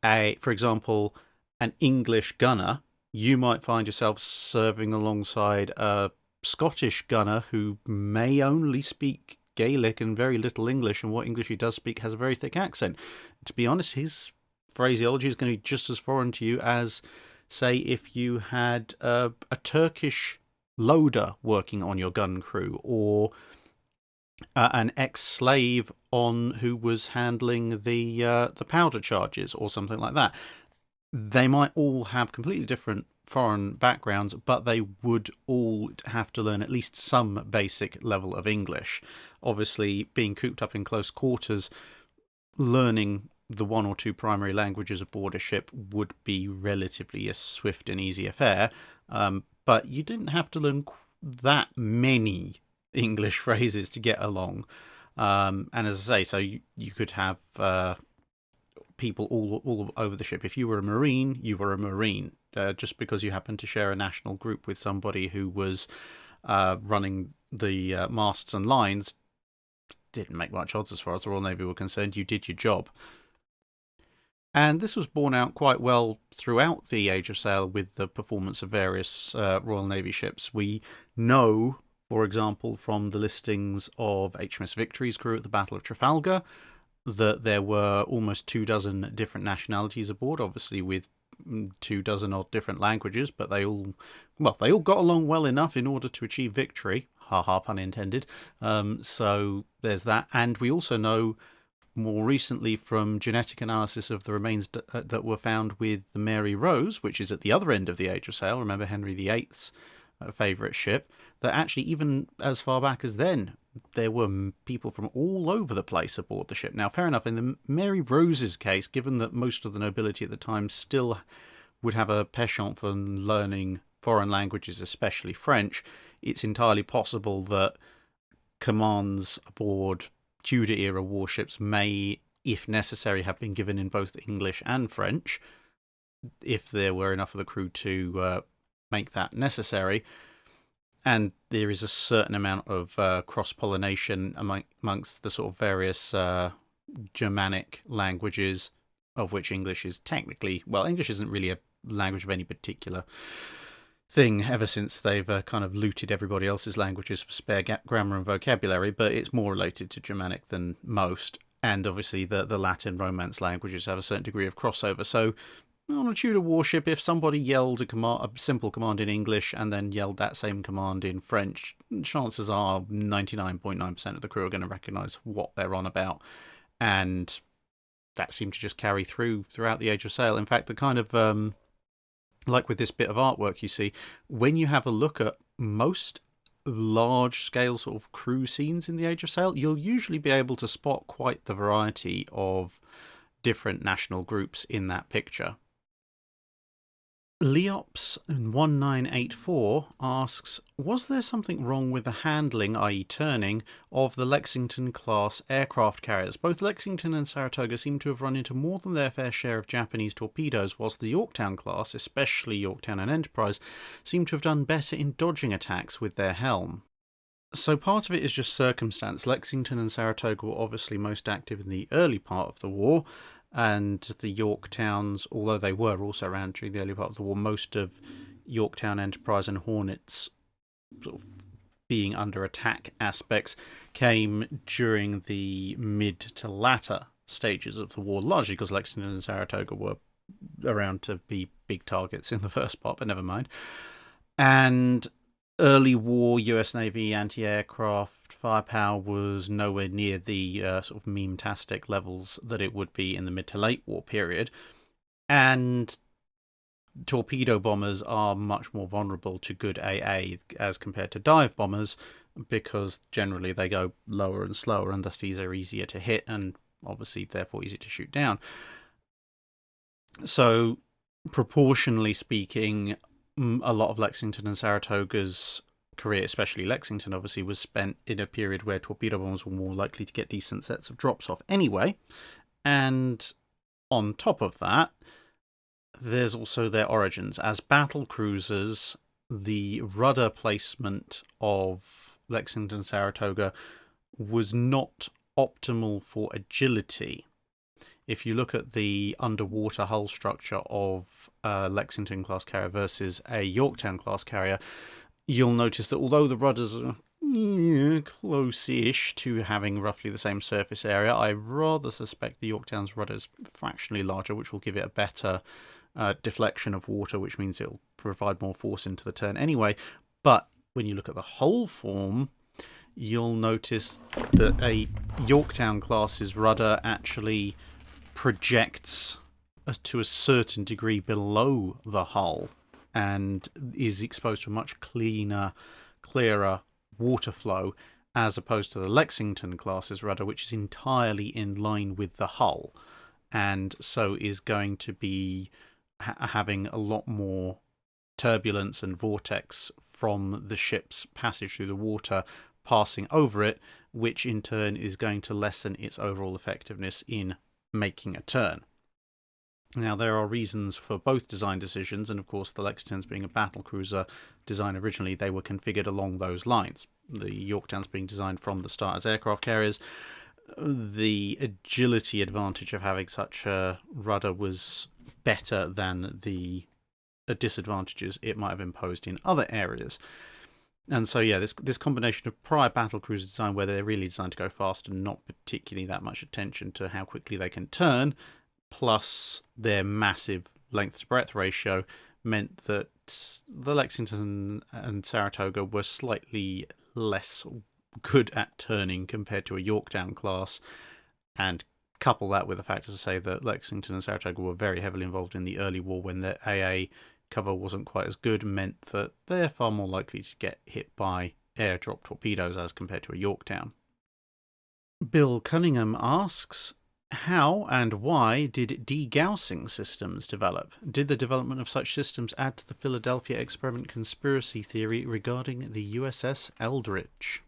A: for example, an English gunner, you might find yourself serving alongside a Scottish gunner who may only speak Gaelic and very little English, and what English he does speak has a very thick accent. To be honest, his phraseology is going to be just as foreign to you as, say, if you had a Turkish loader working on your gun crew, or an ex-slave who was handling the powder charges, or something like that. They might all have completely different foreign backgrounds, but they would all have to learn at least some basic level of English. Obviously, being cooped up in close quarters, learning the 1 or 2 primary languages aboard a ship would be relatively a swift and easy affair, but you didn't have to learn that many English phrases to get along. And as I say, so you could have people all over the ship. If you were a Marine, you were a Marine. Just because you happened to share a national group with somebody who was running the masts and lines didn't make much odds as far as the Royal Navy were concerned. You did your job. And this was borne out quite well throughout the Age of Sail with the performance of various Royal Navy ships. We know, for example, from the listings of HMS Victory's crew at the Battle of Trafalgar, that there were almost 24 different nationalities aboard, obviously with 24 odd different languages, but they all got along well enough in order to achieve victory. Ha ha, pun intended. So there's that. And we also know more recently from genetic analysis of the remains that were found with the Mary Rose, which is at the other end of the Age of Sail, remember Henry VIII's favourite ship, that actually even as far back as then, there were people from all over the place aboard the ship. Now, fair enough, in the Mary Rose's case, given that most of the nobility at the time still would have a penchant for learning foreign languages, especially French, it's entirely possible that commands aboard Tudor-era warships may, if necessary, have been given in both English and French, if there were enough of the crew to make that necessary. And there is a certain amount of cross-pollination amongst the sort of various Germanic languages, of which English is technically... Well, English isn't really a language of any particular thing ever since they've kind of looted everybody else's languages for spare grammar and vocabulary, but it's more related to Germanic than most. And obviously the Latin Romance languages have a certain degree of crossover. So on a Tudor warship, if somebody yelled a simple command in English and then yelled that same command in French, chances are 99.9% of the crew are going to recognise what they're on about. And that seemed to just carry throughout the Age of Sail. In fact, the kind of, like with this bit of artwork you see, when you have a look at most large-scale sort of crew scenes in the Age of Sail, you'll usually be able to spot quite the variety of different national groups in that picture. Leops 1984 asks, was there something wrong with the handling, i.e. turning, of the Lexington-class aircraft carriers? Both Lexington and Saratoga seem to have run into more than their fair share of Japanese torpedoes, whilst the Yorktown-class, especially Yorktown and Enterprise, seem to have done better in dodging attacks with their helm. So part of it is just circumstance. Lexington and Saratoga were obviously most active in the early part of the war, and the Yorktowns, although they were also around during the early part of the war, most of Yorktown, Enterprise and Hornets sort of being under attack aspects came during the mid to latter stages of the war, largely because Lexington and Saratoga were around to be big targets in the first part, but never mind. And early war US Navy anti-aircraft firepower was nowhere near the sort of meme-tastic levels that it would be in the mid to late war period. And torpedo bombers are much more vulnerable to good AA as compared to dive bombers, because generally they go lower and slower and thus these are easier to hit and obviously therefore easier to shoot down. So proportionally speaking, a lot of Lexington and Saratoga's career, especially Lexington, obviously, was spent in a period where torpedo bombers were more likely to get decent sets of drops off anyway. And on top of that, there's also their origins. As battle cruisers, the rudder placement of Lexington and Saratoga was not optimal for agility. If you look at the underwater hull structure of a Lexington-class carrier versus a Yorktown-class carrier, you'll notice that although the rudders are close-ish to having roughly the same surface area, I rather suspect the Yorktown's rudder is fractionally larger, which will give it a better deflection of water, which means it'll provide more force into the turn anyway. But when you look at the hull form, you'll notice that a Yorktown-class's rudder actually projects to a certain degree below the hull and is exposed to a much clearer water flow, as opposed to the Lexington class's rudder, which is entirely in line with the hull, and so is going to be having a lot more turbulence and vortex from the ship's passage through the water passing over it, which in turn is going to lessen its overall effectiveness in making a turn. Now, there are reasons for both design decisions, and of course the Lexingtons being a battle cruiser design originally, they were configured along those lines. The Yorktowns being designed from the start as aircraft carriers. the agility advantage of having such a rudder was better than the disadvantages it might have imposed in other areas. And so, yeah, this combination of prior battlecruiser design, where they're really designed to go fast and not particularly that much attention to how quickly they can turn, plus their massive length to breadth ratio, meant that the Lexington and Saratoga were slightly less good at turning compared to a Yorktown class. And couple that with the fact, as I say, that Lexington and Saratoga were very heavily involved in the early war when the AA cover wasn't quite as good, meant that they're far more likely to get hit by airdrop torpedoes as compared to a Yorktown. Bill Cunningham asks, how and why did degaussing systems develop? Did the development of such systems add to the Philadelphia experiment conspiracy theory regarding the USS Eldridge?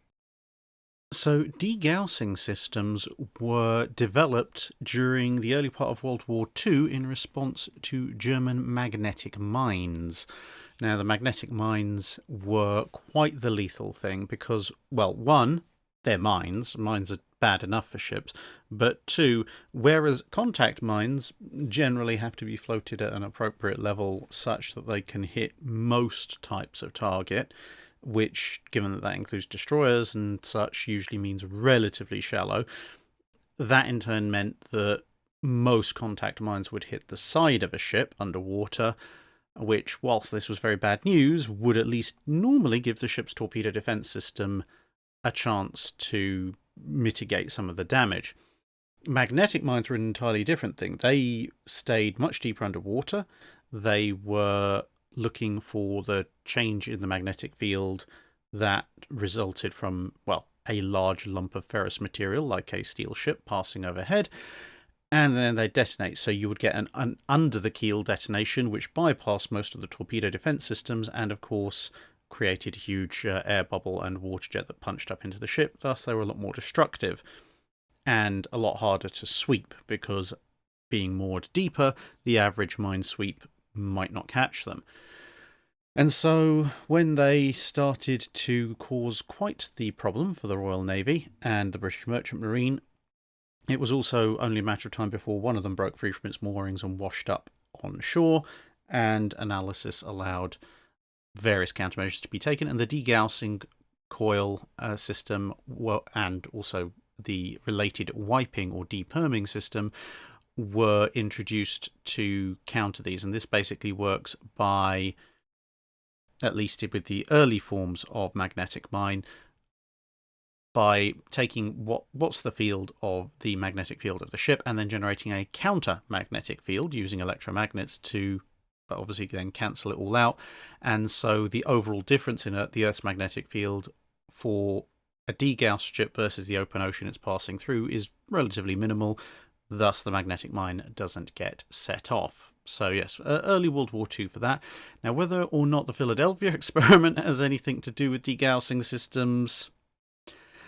A: So, degaussing systems were developed during the early part of World War II in response to German magnetic mines. Now, the magnetic mines were quite the lethal thing because, well, one, they're mines. Mines are bad enough for ships. But two, whereas contact mines generally have to be floated at an appropriate level such that they can hit most types of target, which, given that that includes destroyers and such, usually means relatively shallow. That in turn meant that most contact mines would hit the side of a ship underwater, which, whilst this was very bad news, would at least normally give the ship's torpedo defense system a chance to mitigate some of the damage. Magnetic mines were an entirely different thing. They stayed much deeper underwater. They were looking for the change in the magnetic field that resulted from, well, a large lump of ferrous material, like a steel ship, passing overhead, and then they detonate. So you would get an under-the-keel detonation, which bypassed most of the torpedo defense systems, and of course created a huge air bubble and water jet that punched up into the ship. Thus, they were a lot more destructive and a lot harder to sweep, because being moored deeper, the average mine sweep might not catch them. And so when they started to cause quite the problem for the Royal Navy and the British Merchant Marine, it was also only a matter of time before one of them broke free from its moorings and washed up on shore, and analysis allowed various countermeasures to be taken, and the degaussing coil system, and also the related wiping or deperming system, were introduced to counter these. And this basically works by, at least with the early forms of magnetic mine, by taking what's the field of the magnetic field of the ship and then generating a counter magnetic field using electromagnets to obviously then cancel it all out. And so the overall difference in the Earth's magnetic field for a degaussed ship versus the open ocean it's passing through is relatively minimal. Thus, the magnetic mine doesn't get set off. So yes, early World War II for that. Now, whether or not the Philadelphia experiment has anything to do with degaussing systems,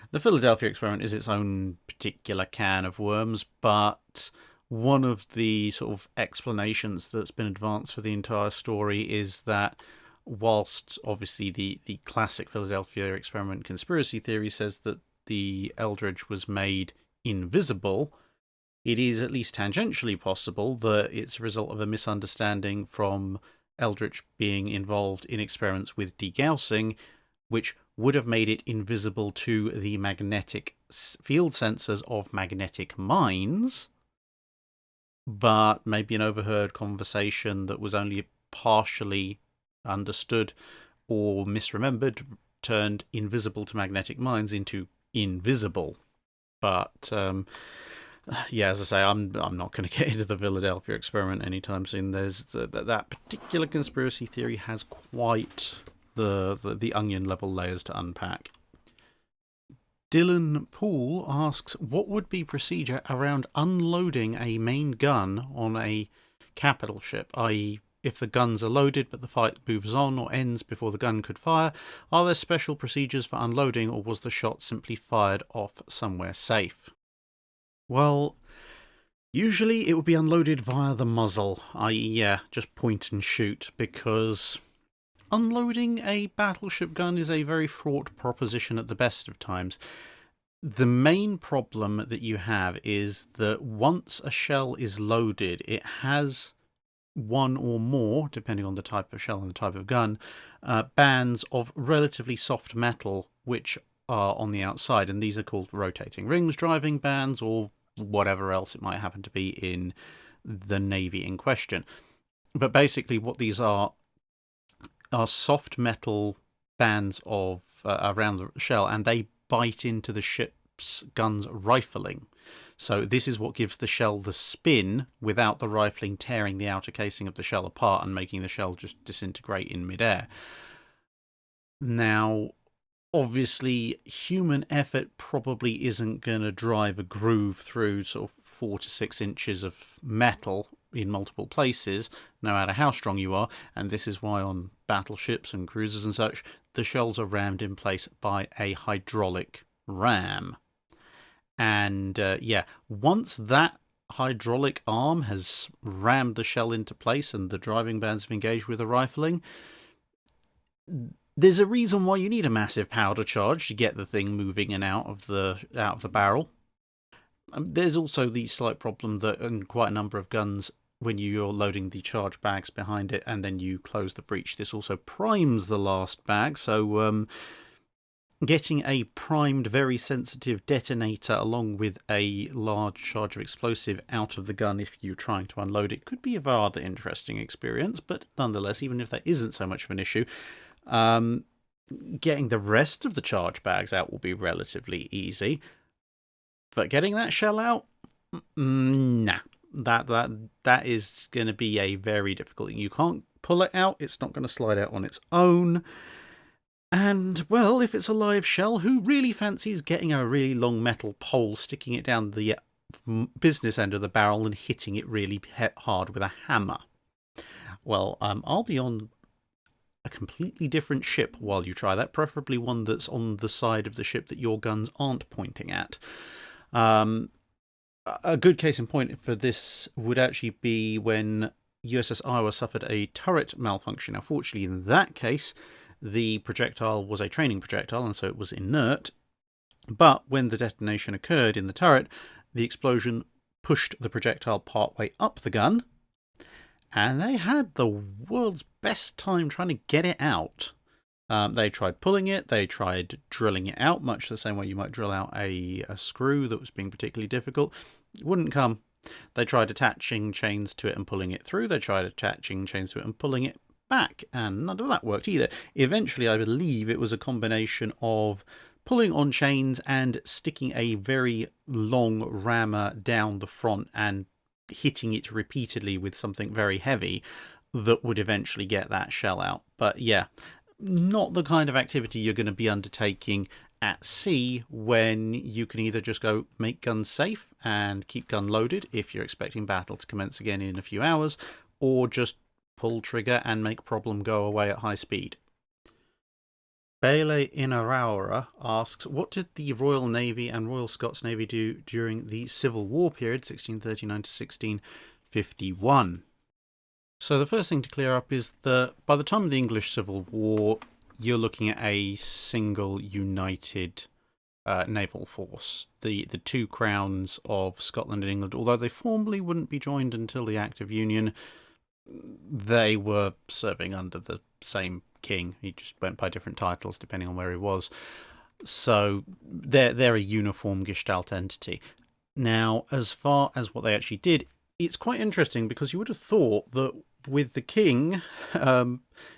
A: the Philadelphia experiment is its own particular can of worms, but one of the sort of explanations that's been advanced for the entire story is that whilst obviously the classic Philadelphia experiment conspiracy theory says that the Eldridge was made invisible, it is at least tangentially possible that it's a result of a misunderstanding from Eldridge being involved in experiments with degaussing, which would have made it invisible to the magnetic field sensors of magnetic mines, but maybe an overheard conversation that was only partially understood or misremembered turned invisible to magnetic mines into invisible. But yeah, as I say, I'm not going to get into the Philadelphia experiment anytime soon. There's that particular conspiracy theory has quite the onion level layers to unpack. Dylan Poole asks, what would be procedure around unloading a main gun on a capital ship, i.e. if the guns are loaded but the fight moves on or ends before the gun could fire? Are there special procedures for unloading, or was the shot simply fired off somewhere safe? Well, usually it would be unloaded via the muzzle, i.e. just point and shoot, because unloading a battleship gun is a very fraught proposition at the best of times. The main problem that you have is that once a shell is loaded, it has one or more, depending on the type of shell and the type of gun, bands of relatively soft metal which are on the outside, and these are called rotating rings, driving bands, or whatever else it might happen to be in the navy in question. But basically what these are soft metal bands of around the shell, and they bite into the ship's gun's rifling. So this is what gives the shell the spin without the rifling tearing the outer casing of the shell apart and making the shell just disintegrate in midair. Now, obviously, human effort probably isn't going to drive a groove through sort of 4 to 6 inches of metal in multiple places, no matter how strong you are, and this is why on battleships and cruisers and such, the shells are rammed in place by a hydraulic ram. And yeah, once that hydraulic arm has rammed the shell into place and the driving bands have engaged with the rifling, there's a reason why you need a massive powder charge to get the thing moving and out of the barrel. There's also the slight problem that in quite a number of guns, when you're loading the charge bags behind it and then you close the breech, this also primes the last bag, so getting a primed, very sensitive detonator along with a large charge of explosive out of the gun if you're trying to unload it could be a rather interesting experience, but nonetheless, even if that isn't so much of an issue, getting the rest of the charge bags out will be relatively easy. But getting that shell out, nah. That is going to be a very difficult thing. You can't pull it out. It's not going to slide out on its own. And, well, if it's a live shell, who really fancies getting a really long metal pole, sticking it down the business end of the barrel and hitting it really hard with a hammer? Well, I'll be on a completely different ship while you try that, preferably one that's on the side of the ship that your guns aren't pointing at. A good case in point for this would actually be when USS Iowa suffered a turret malfunction. Now, fortunately, in that case, the projectile was a training projectile, and so it was inert. But when the detonation occurred in the turret, the explosion pushed the projectile partway up the gun, and they had the world's best time trying to get it out. They tried pulling it, they tried drilling it out, much the same way you might drill out a screw that was being particularly difficult. It wouldn't come. They tried attaching chains to it and pulling it through, they tried attaching chains to it and pulling it back, and none of that worked either. Eventually, I believe it was a combination of pulling on chains and sticking a very long rammer down the front and hitting it repeatedly with something very heavy that would eventually get that shell out. But yeah, not the kind of activity you're going to be undertaking at sea when you can either just go make guns safe and keep gun loaded if you're expecting battle to commence again in a few hours, or just pull trigger and make problem go away at high speed. Baile Inaraura asks, what did the Royal Navy and Royal Scots Navy do during the Civil War period, 1639 to 1651? So the first thing to clear up is that by the time of the English Civil War, you're looking at a single united naval force. The two crowns of Scotland and England, although they formally wouldn't be joined until the Act of Union, they were serving under the same king. He just went by different titles depending on where he was. So they're a uniform Gestalt entity. Now, as far as what they actually did, it's quite interesting because you would have thought that with the king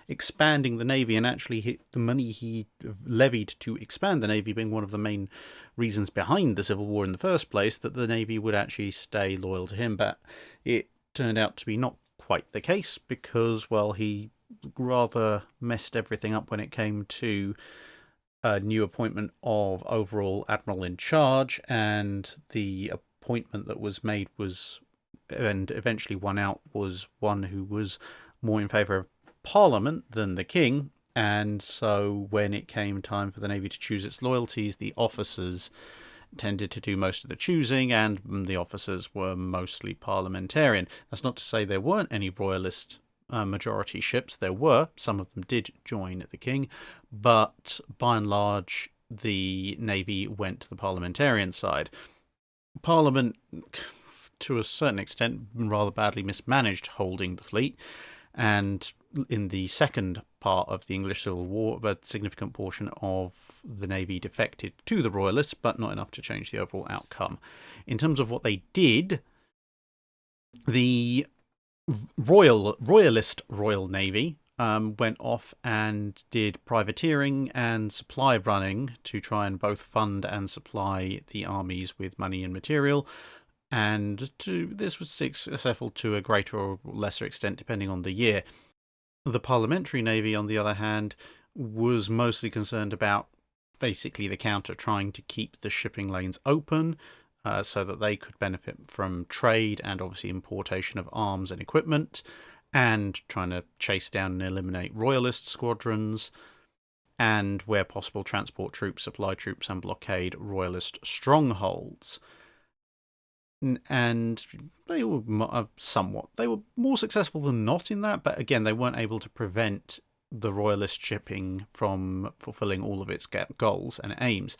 A: expanding the navy and actually the money he levied to expand the navy being one of the main reasons behind the Civil War in the first place, that the navy would actually stay loyal to him. But it turned out to be not quite the case because, well, he rather messed everything up when it came to a new appointment of overall admiral in charge, and the appointment that was made was, and eventually won out, was one who was more in favour of Parliament than the king. And so when it came time for the navy to choose its loyalties, the officers tended to do most of the choosing, and the officers were mostly parliamentarian. That's not to say there weren't any royalist majority ships. There were. Some of them did join the king, but by and large the Navy went to the parliamentarian side. Parliament, to a certain extent, rather badly mismanaged holding the fleet, and in the second part of the English Civil War, a significant portion of the Navy defected to the Royalists, but not enough to change the overall outcome. In terms of what they did, the Royalist Royal Navy went off and did privateering and supply running to try and both fund and supply the armies with money and material. And this was successful to a greater or lesser extent depending on the year. The Parliamentary Navy, on the other hand, was mostly concerned about basically the counter, trying to keep the shipping lanes open so that they could benefit from trade and obviously importation of arms and equipment, and trying to chase down and eliminate Royalist squadrons, and where possible transport troops, supply troops, and blockade Royalist strongholds. And they were they were more successful than not in that, but again, they weren't able to prevent the Royalist shipping from fulfilling all of its goals and aims.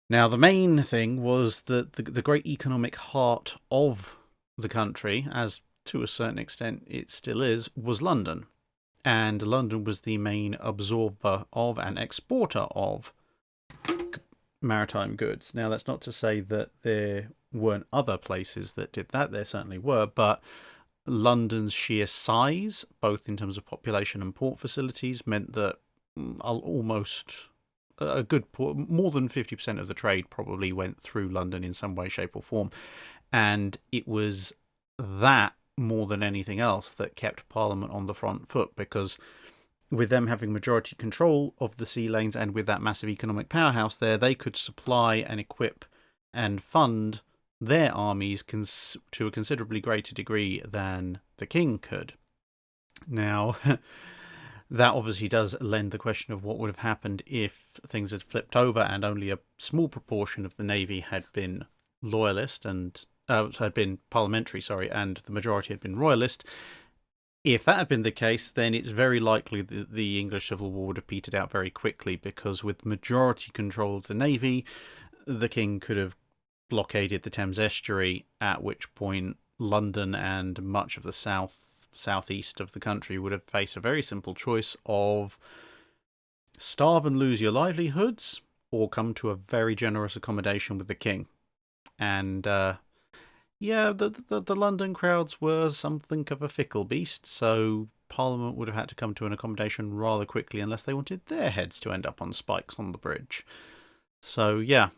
A: Now, the main thing was that the great economic heart of the country, as to a certain extent it still is, was London. And London was the main absorber of and exporter of maritime goods. Now, that's not to say that there weren't other places that did that. There certainly were, but London's sheer size, both in terms of population and port facilities, meant that almost a good more than 50% of the trade probably went through London in some way, shape, or form. And it was that more than anything else that kept Parliament on the front foot, because with them having majority control of the sea lanes and with that massive economic powerhouse there, they could supply and equip and fund their armies to a considerably greater degree than the king could. Now, that obviously does lend the question of what would have happened if things had flipped over and only a small proportion of the Navy had been loyalist and had been parliamentary, and the majority had been royalist. If that had been the case, then it's very likely that the English Civil War would have petered out very quickly, because with majority control of the Navy, the king could have blockaded the Thames estuary, at which point London and much of the southeast of the country would have faced a very simple choice of starve and lose your livelihoods, or come to a very generous accommodation with the king. And the London crowds were something of a fickle beast, so Parliament would have had to come to an accommodation rather quickly unless they wanted their heads to end up on spikes on the bridge. So yeah,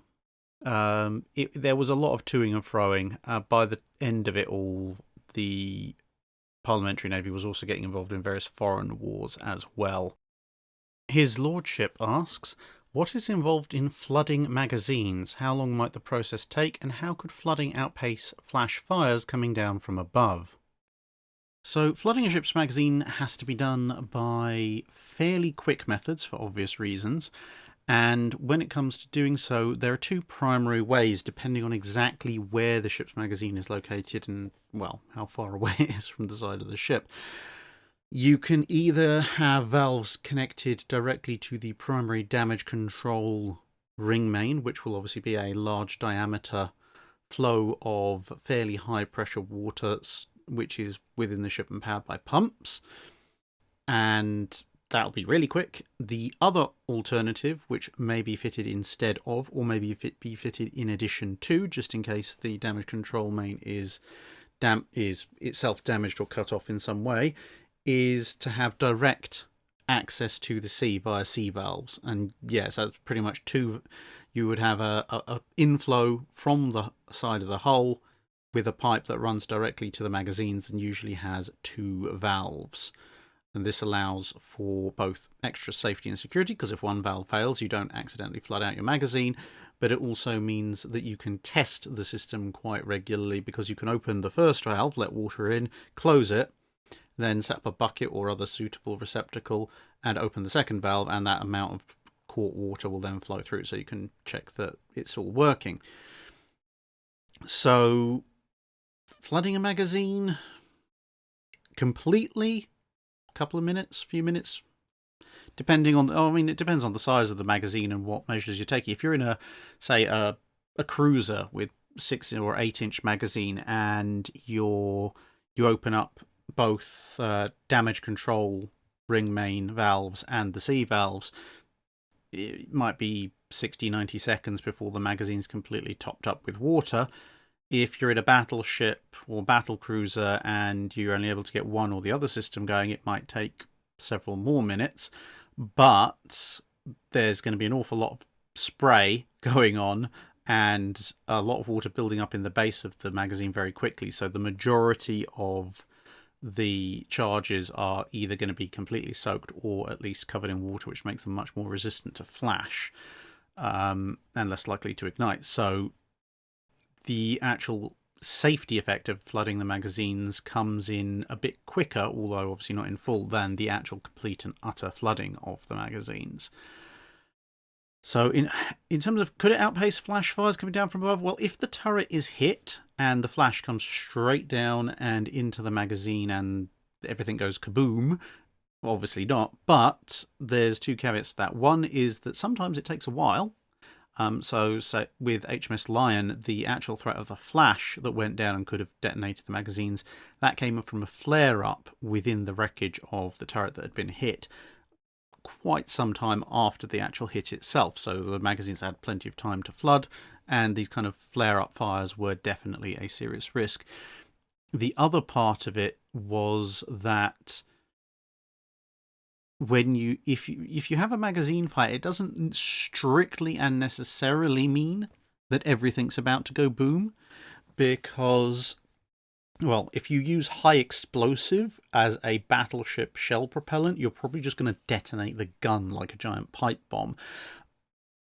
A: there was a lot of toing and froing. By the end of it all, the Parliamentary Navy was also getting involved in various foreign wars as well. His Lordship asks, what is involved in flooding magazines? How long might the process take, and how could flooding outpace flash fires coming down from above? So, flooding a ship's magazine has to be done by fairly quick methods for obvious reasons. And when it comes to doing so, there are two primary ways, depending on exactly where the ship's magazine is located and, well, how far away it is from the side of the ship. You can either have valves connected directly to the primary damage control ring main, which will obviously be a large diameter flow of fairly high pressure water, which is within the ship and powered by pumps, and that'll be really quick. The other alternative, which may be fitted instead of, or maybe be fitted in addition to, just in case the damage control main is itself damaged or cut off in some way, is to have direct access to the sea via sea valves. And yes, that's pretty much two. You would have a inflow from the side of the hull with a pipe that runs directly to the magazines and usually has two valves. And this allows for both extra safety and security, because if one valve fails, you don't accidentally flood out your magazine, but it also means that you can test the system quite regularly, because you can open the first valve, let water in, close it, then set up a bucket or other suitable receptacle and open the second valve, and that amount of caught water will then flow through, so you can check that it's all working. So, flooding a magazine completely, couple of minutes, few minutes, depending on, I mean, it depends on the size of the magazine and what measures you're taking. If you're in say, a cruiser with 6 or 8-inch magazine and you open up both damage control ring main valves and the C valves, it might be 60-90 seconds before the magazine's completely topped up with water. If you're in a battleship or battle cruiser and you're only able to get one or the other system going, it might take several more minutes. But there's going to be an awful lot of spray going on and a lot of water building up in the base of the magazine very quickly. So the majority of the charges are either going to be completely soaked or at least covered in water, which makes them much more resistant to flash and less likely to ignite. So the actual safety effect of flooding the magazines comes in a bit quicker, although obviously not in full, than the actual complete and utter flooding of the magazines. So in terms of, could it outpace flash fires coming down from above? Well, if the turret is hit and the flash comes straight down and into the magazine and everything goes kaboom, obviously not. But there's two caveats to that. One is that sometimes it takes a while. So with HMS Lion, the actual threat of the flash that went down and could have detonated the magazines, that came from a flare-up within the wreckage of the turret that had been hit quite some time after the actual hit itself. So the magazines had plenty of time to flood, and these kind of flare-up fires were definitely a serious risk. The other part of it was that if you have a magazine fire, it doesn't strictly and necessarily mean that everything's about to go boom, because, well, if you use high explosive as a battleship shell propellant, you're probably just going to detonate the gun like a giant pipe bomb.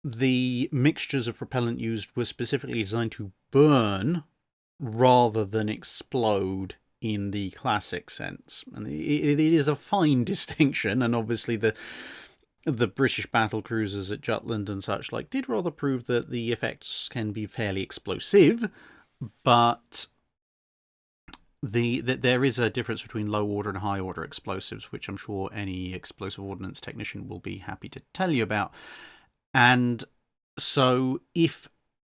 A: The mixtures of propellant used were specifically designed to burn rather than explode in the classic sense. And it is a fine distinction, and obviously the British battle cruisers at Jutland and such like did rather prove that the effects can be fairly explosive, but there is a difference between low order and high order explosives, which I'm sure any explosive ordnance technician will be happy to tell you about. And so if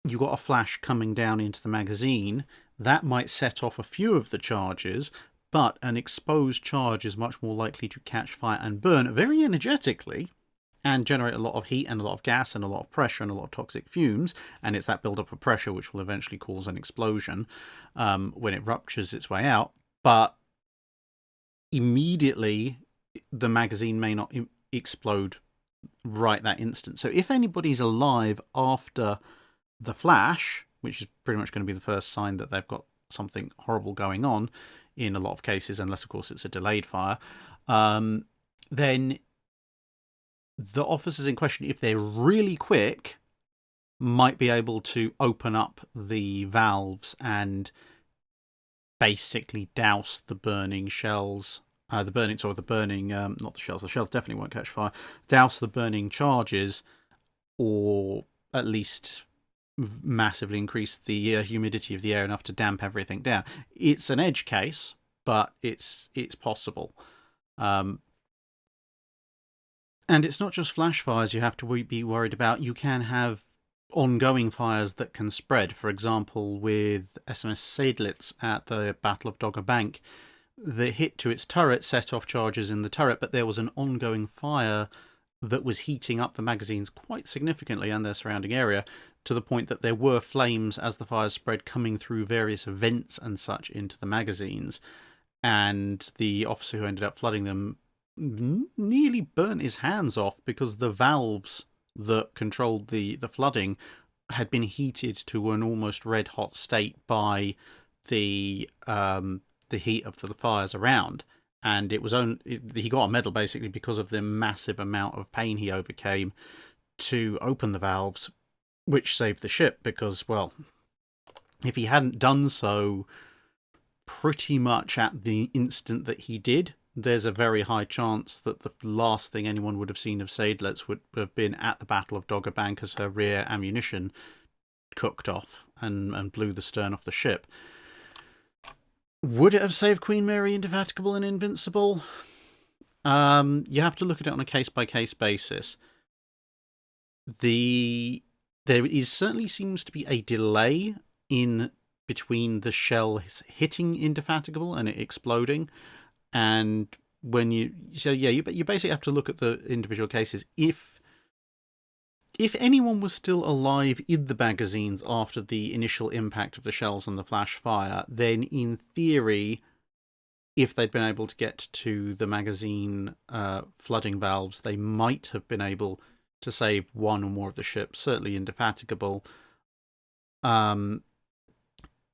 A: you got a flash coming down into the magazine, that might set off a few of the charges, but an exposed charge is much more likely to catch fire and burn very energetically and generate a lot of heat and a lot of gas and a lot of pressure and a lot of toxic fumes. And it's that build-up of pressure which will eventually cause an explosion when it ruptures its way out. But immediately, the magazine may not explode right that instant. So if anybody's alive after the flash, which is pretty much going to be the first sign that they've got something horrible going on in a lot of cases, unless, of course, it's a delayed fire, then the officers in question, if they're really quick, might be able to open up the valves and basically douse the burning shells. Not the shells. The shells definitely won't catch fire. Douse the burning charges, or at least massively increase the humidity of the air enough to damp everything down. It's an edge case, but it's possible. And it's not just flash fires you have to be worried about. You can have ongoing fires that can spread. For example, with SMS Seydlitz at the Battle of Dogger Bank, the hit to its turret set off charges in the turret, but there was an ongoing fire that was heating up the magazines quite significantly and their surrounding area, to the point that there were flames as the fires spread coming through various vents and such into the magazines. And the officer who ended up flooding them nearly burnt his hands off because the valves that controlled the flooding had been heated to an almost red hot state by the heat of the fires around. And he got a medal basically because of the massive amount of pain he overcame to open the valves, which saved the ship. Because, well, if he hadn't done so pretty much at the instant that he did, there's a very high chance that the last thing anyone would have seen of Seydlitz would have been at the Battle of Dogger Bank as her rear ammunition cooked off and blew the stern off the ship. Would it have saved Queen Mary Indefatigable and Invincible? You have to look at it on a case-by-case basis. There certainly seems to be a delay in between the shell hitting Indefatigable and it exploding, and when you basically have to look at the individual cases. If anyone was still alive in the magazines after the initial impact of the shells and the flash fire, then in theory, if they'd been able to get to the magazine flooding valves, they might have been able to save one or more of the ships, certainly Indefatigable,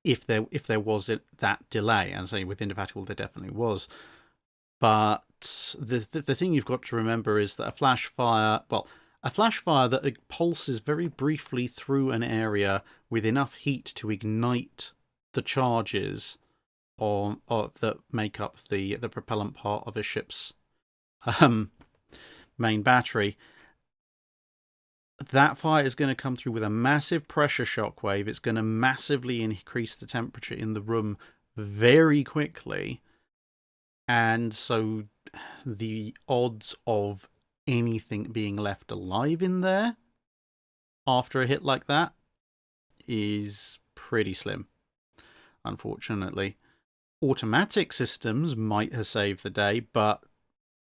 A: if there was that delay. And say with Indefatigable there definitely was. But the thing you've got to remember is that a flash fire that pulses very briefly through an area with enough heat to ignite the charges that make up the propellant part of a ship's main battery. That fire is going to come through with a massive pressure shock wave. It's going to massively increase the temperature in the room very quickly. And so the odds of anything being left alive in there after a hit like that is pretty slim, unfortunately. Automatic systems might have saved the day, but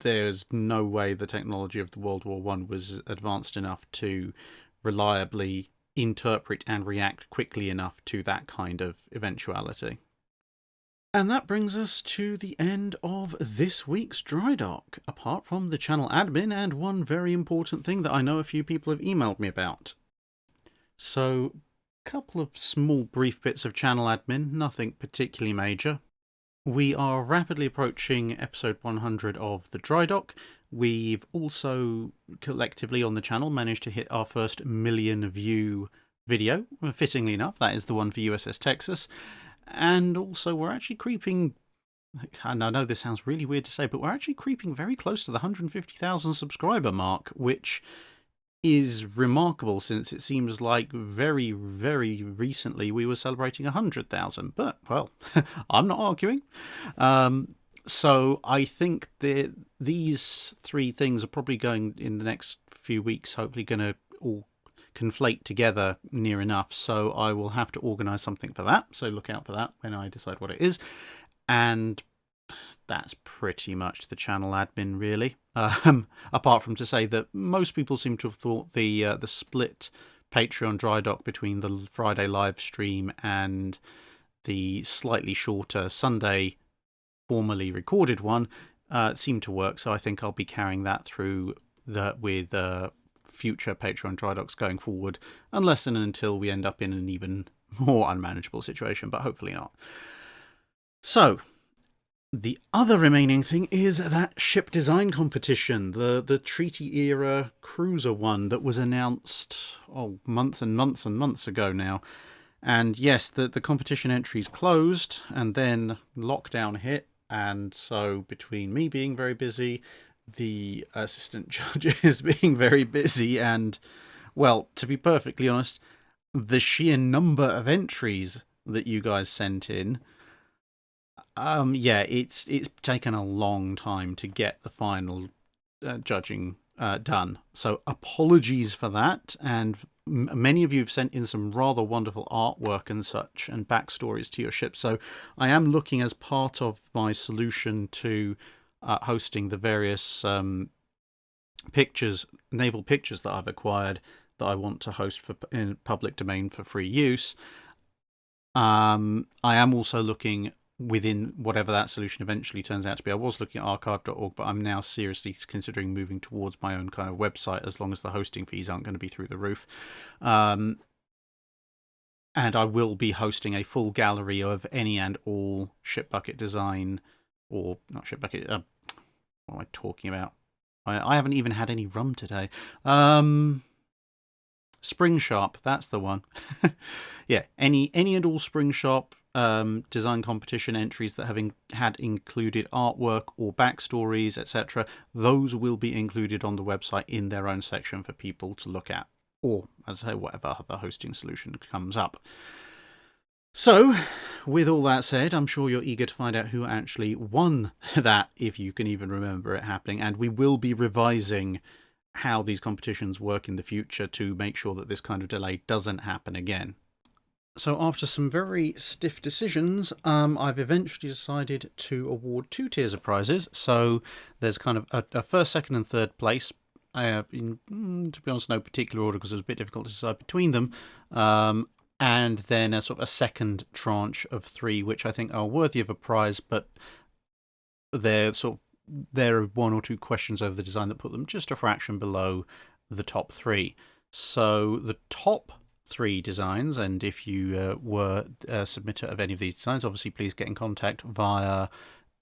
A: there's no way the technology of the World War I was advanced enough to reliably interpret and react quickly enough to that kind of eventuality. And that brings us to the end of this week's Drydock, apart from the channel admin and one very important thing that I know a few people have emailed me about. So, a couple of small brief bits of channel admin, nothing particularly major. We are rapidly approaching episode 100 of the Drydock. We've also collectively on the channel managed to hit our first 1 million view video. Fittingly enough, that is the one for USS Texas. And also we're actually creeping, and I know this sounds really weird to say, but we're actually creeping very close to the 150,000 subscriber mark, which is remarkable since it seems like very, very recently we were celebrating 100,000. But, well, I'm not arguing. So I think these three things are probably going, in the next few weeks, hopefully going to all conflate together near enough. So I will have to organise something for that. So look out for that when I decide what it is. And that's pretty much the channel admin, really. Apart from to say that most people seem to have thought the split Patreon Drydock between the Friday live stream and the slightly shorter Sunday formally recorded one seemed to work. So I think I'll be carrying that through with future Patreon Drydocks going forward, unless and until we end up in an even more unmanageable situation, but hopefully not. So, the other remaining thing is that ship design competition, the treaty-era cruiser one that was announced months and months and months ago now. And yes, the competition entries closed, and then lockdown hit, and so between me being very busy, the assistant judges being very busy, and, well, to be perfectly honest, the sheer number of entries that you guys sent in, it's taken a long time to get the final judging done. So apologies for that, and many of you have sent in some rather wonderful artwork and such, and backstories to your ship. So I am looking, as part of my solution to hosting the various naval pictures that I've acquired that I want to host in public domain for free use. I am also looking within whatever that solution eventually turns out to be. I was looking at archive.org, but I'm now seriously considering moving towards my own kind of website, as long as the hosting fees aren't going to be through the roof. And I will be hosting a full gallery of any and all ship bucket design, or not ship bucket, what am I talking about? I haven't even had any rum today. Spring Sharp, that's the one. Yeah, any and all Spring Sharp design competition entries that have had included artwork or backstories, etc., those will be included on the website in their own section for people to look at, or, as I say, whatever other hosting solution comes up. So, with all that said, I'm sure you're eager to find out who actually won that, if you can even remember it happening, and we will be revising how these competitions work in the future to make sure that this kind of delay doesn't happen again. So after some very stiff decisions, I've eventually decided to award 2 tiers of prizes. So there's kind of a first, second and third place, to be honest, no particular order because it was a bit difficult to decide between them. And then a sort of a second tranche of 3, which I think are worthy of a prize, but there are 1 or 2 questions over the design that put them just a fraction below the top 3. So the top 3 designs, and if you were a submitter of any of these designs, obviously please get in contact via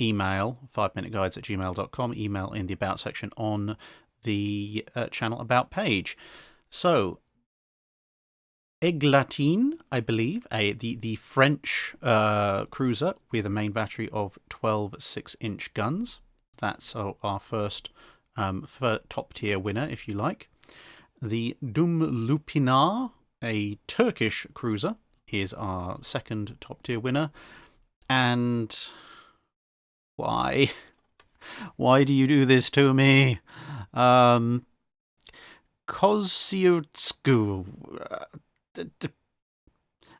A: email, 5minuteguides@gmail.com, email in the About section on the channel About page. So, Eglatine, I believe, the French cruiser with a main battery of 12 6-inch guns. That's our first top-tier winner, if you like. The Dumlupinar, a Turkish cruiser, is our second top-tier winner. And why? Why do you do this to me? Koziutsku,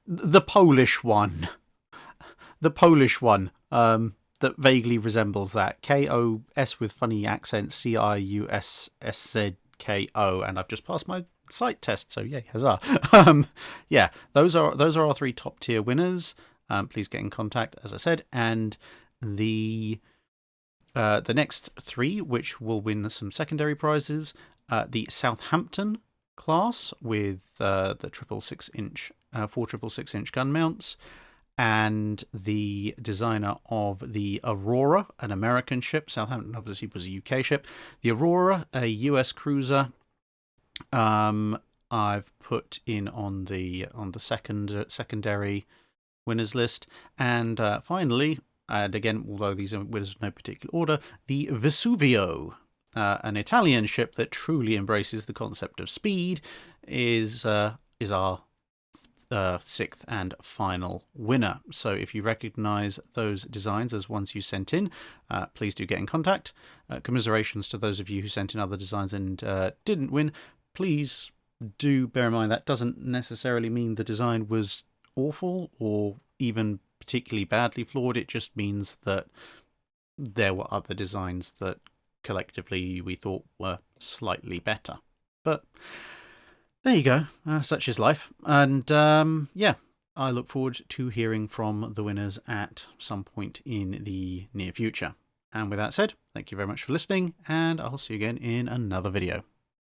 A: the Polish one. The Polish one that vaguely resembles that. K-O-S with funny accent, C-I-U-S-S-Z-K-O. And I've just passed my sight test, so yay, huzzah. Yeah, those are our 3 top tier winners. Please get in contact, as I said, and the next 3, which will win some secondary prizes, the Southampton class with the 4 6-inch gun mounts, and the designer of the Aurora, an American ship. Southampton obviously was a UK ship. The Aurora, a US cruiser, I've put in on the secondary winners list. And finally, and again, although these are winners in no particular order, the Vesuvio, an Italian ship that truly embraces the concept of speed, is our 6th and final winner. So if you recognise those designs as ones you sent in, please do get in contact. Commiserations to those of you who sent in other designs and didn't win. Please do bear in mind that doesn't necessarily mean the design was awful or even particularly badly flawed. It just means that there were other designs that collectively we thought were slightly better. But there you go. Such is life. And yeah, I look forward to hearing from the winners at some point in the near future. And with that said, thank you very much for listening, and I'll see you again in another video.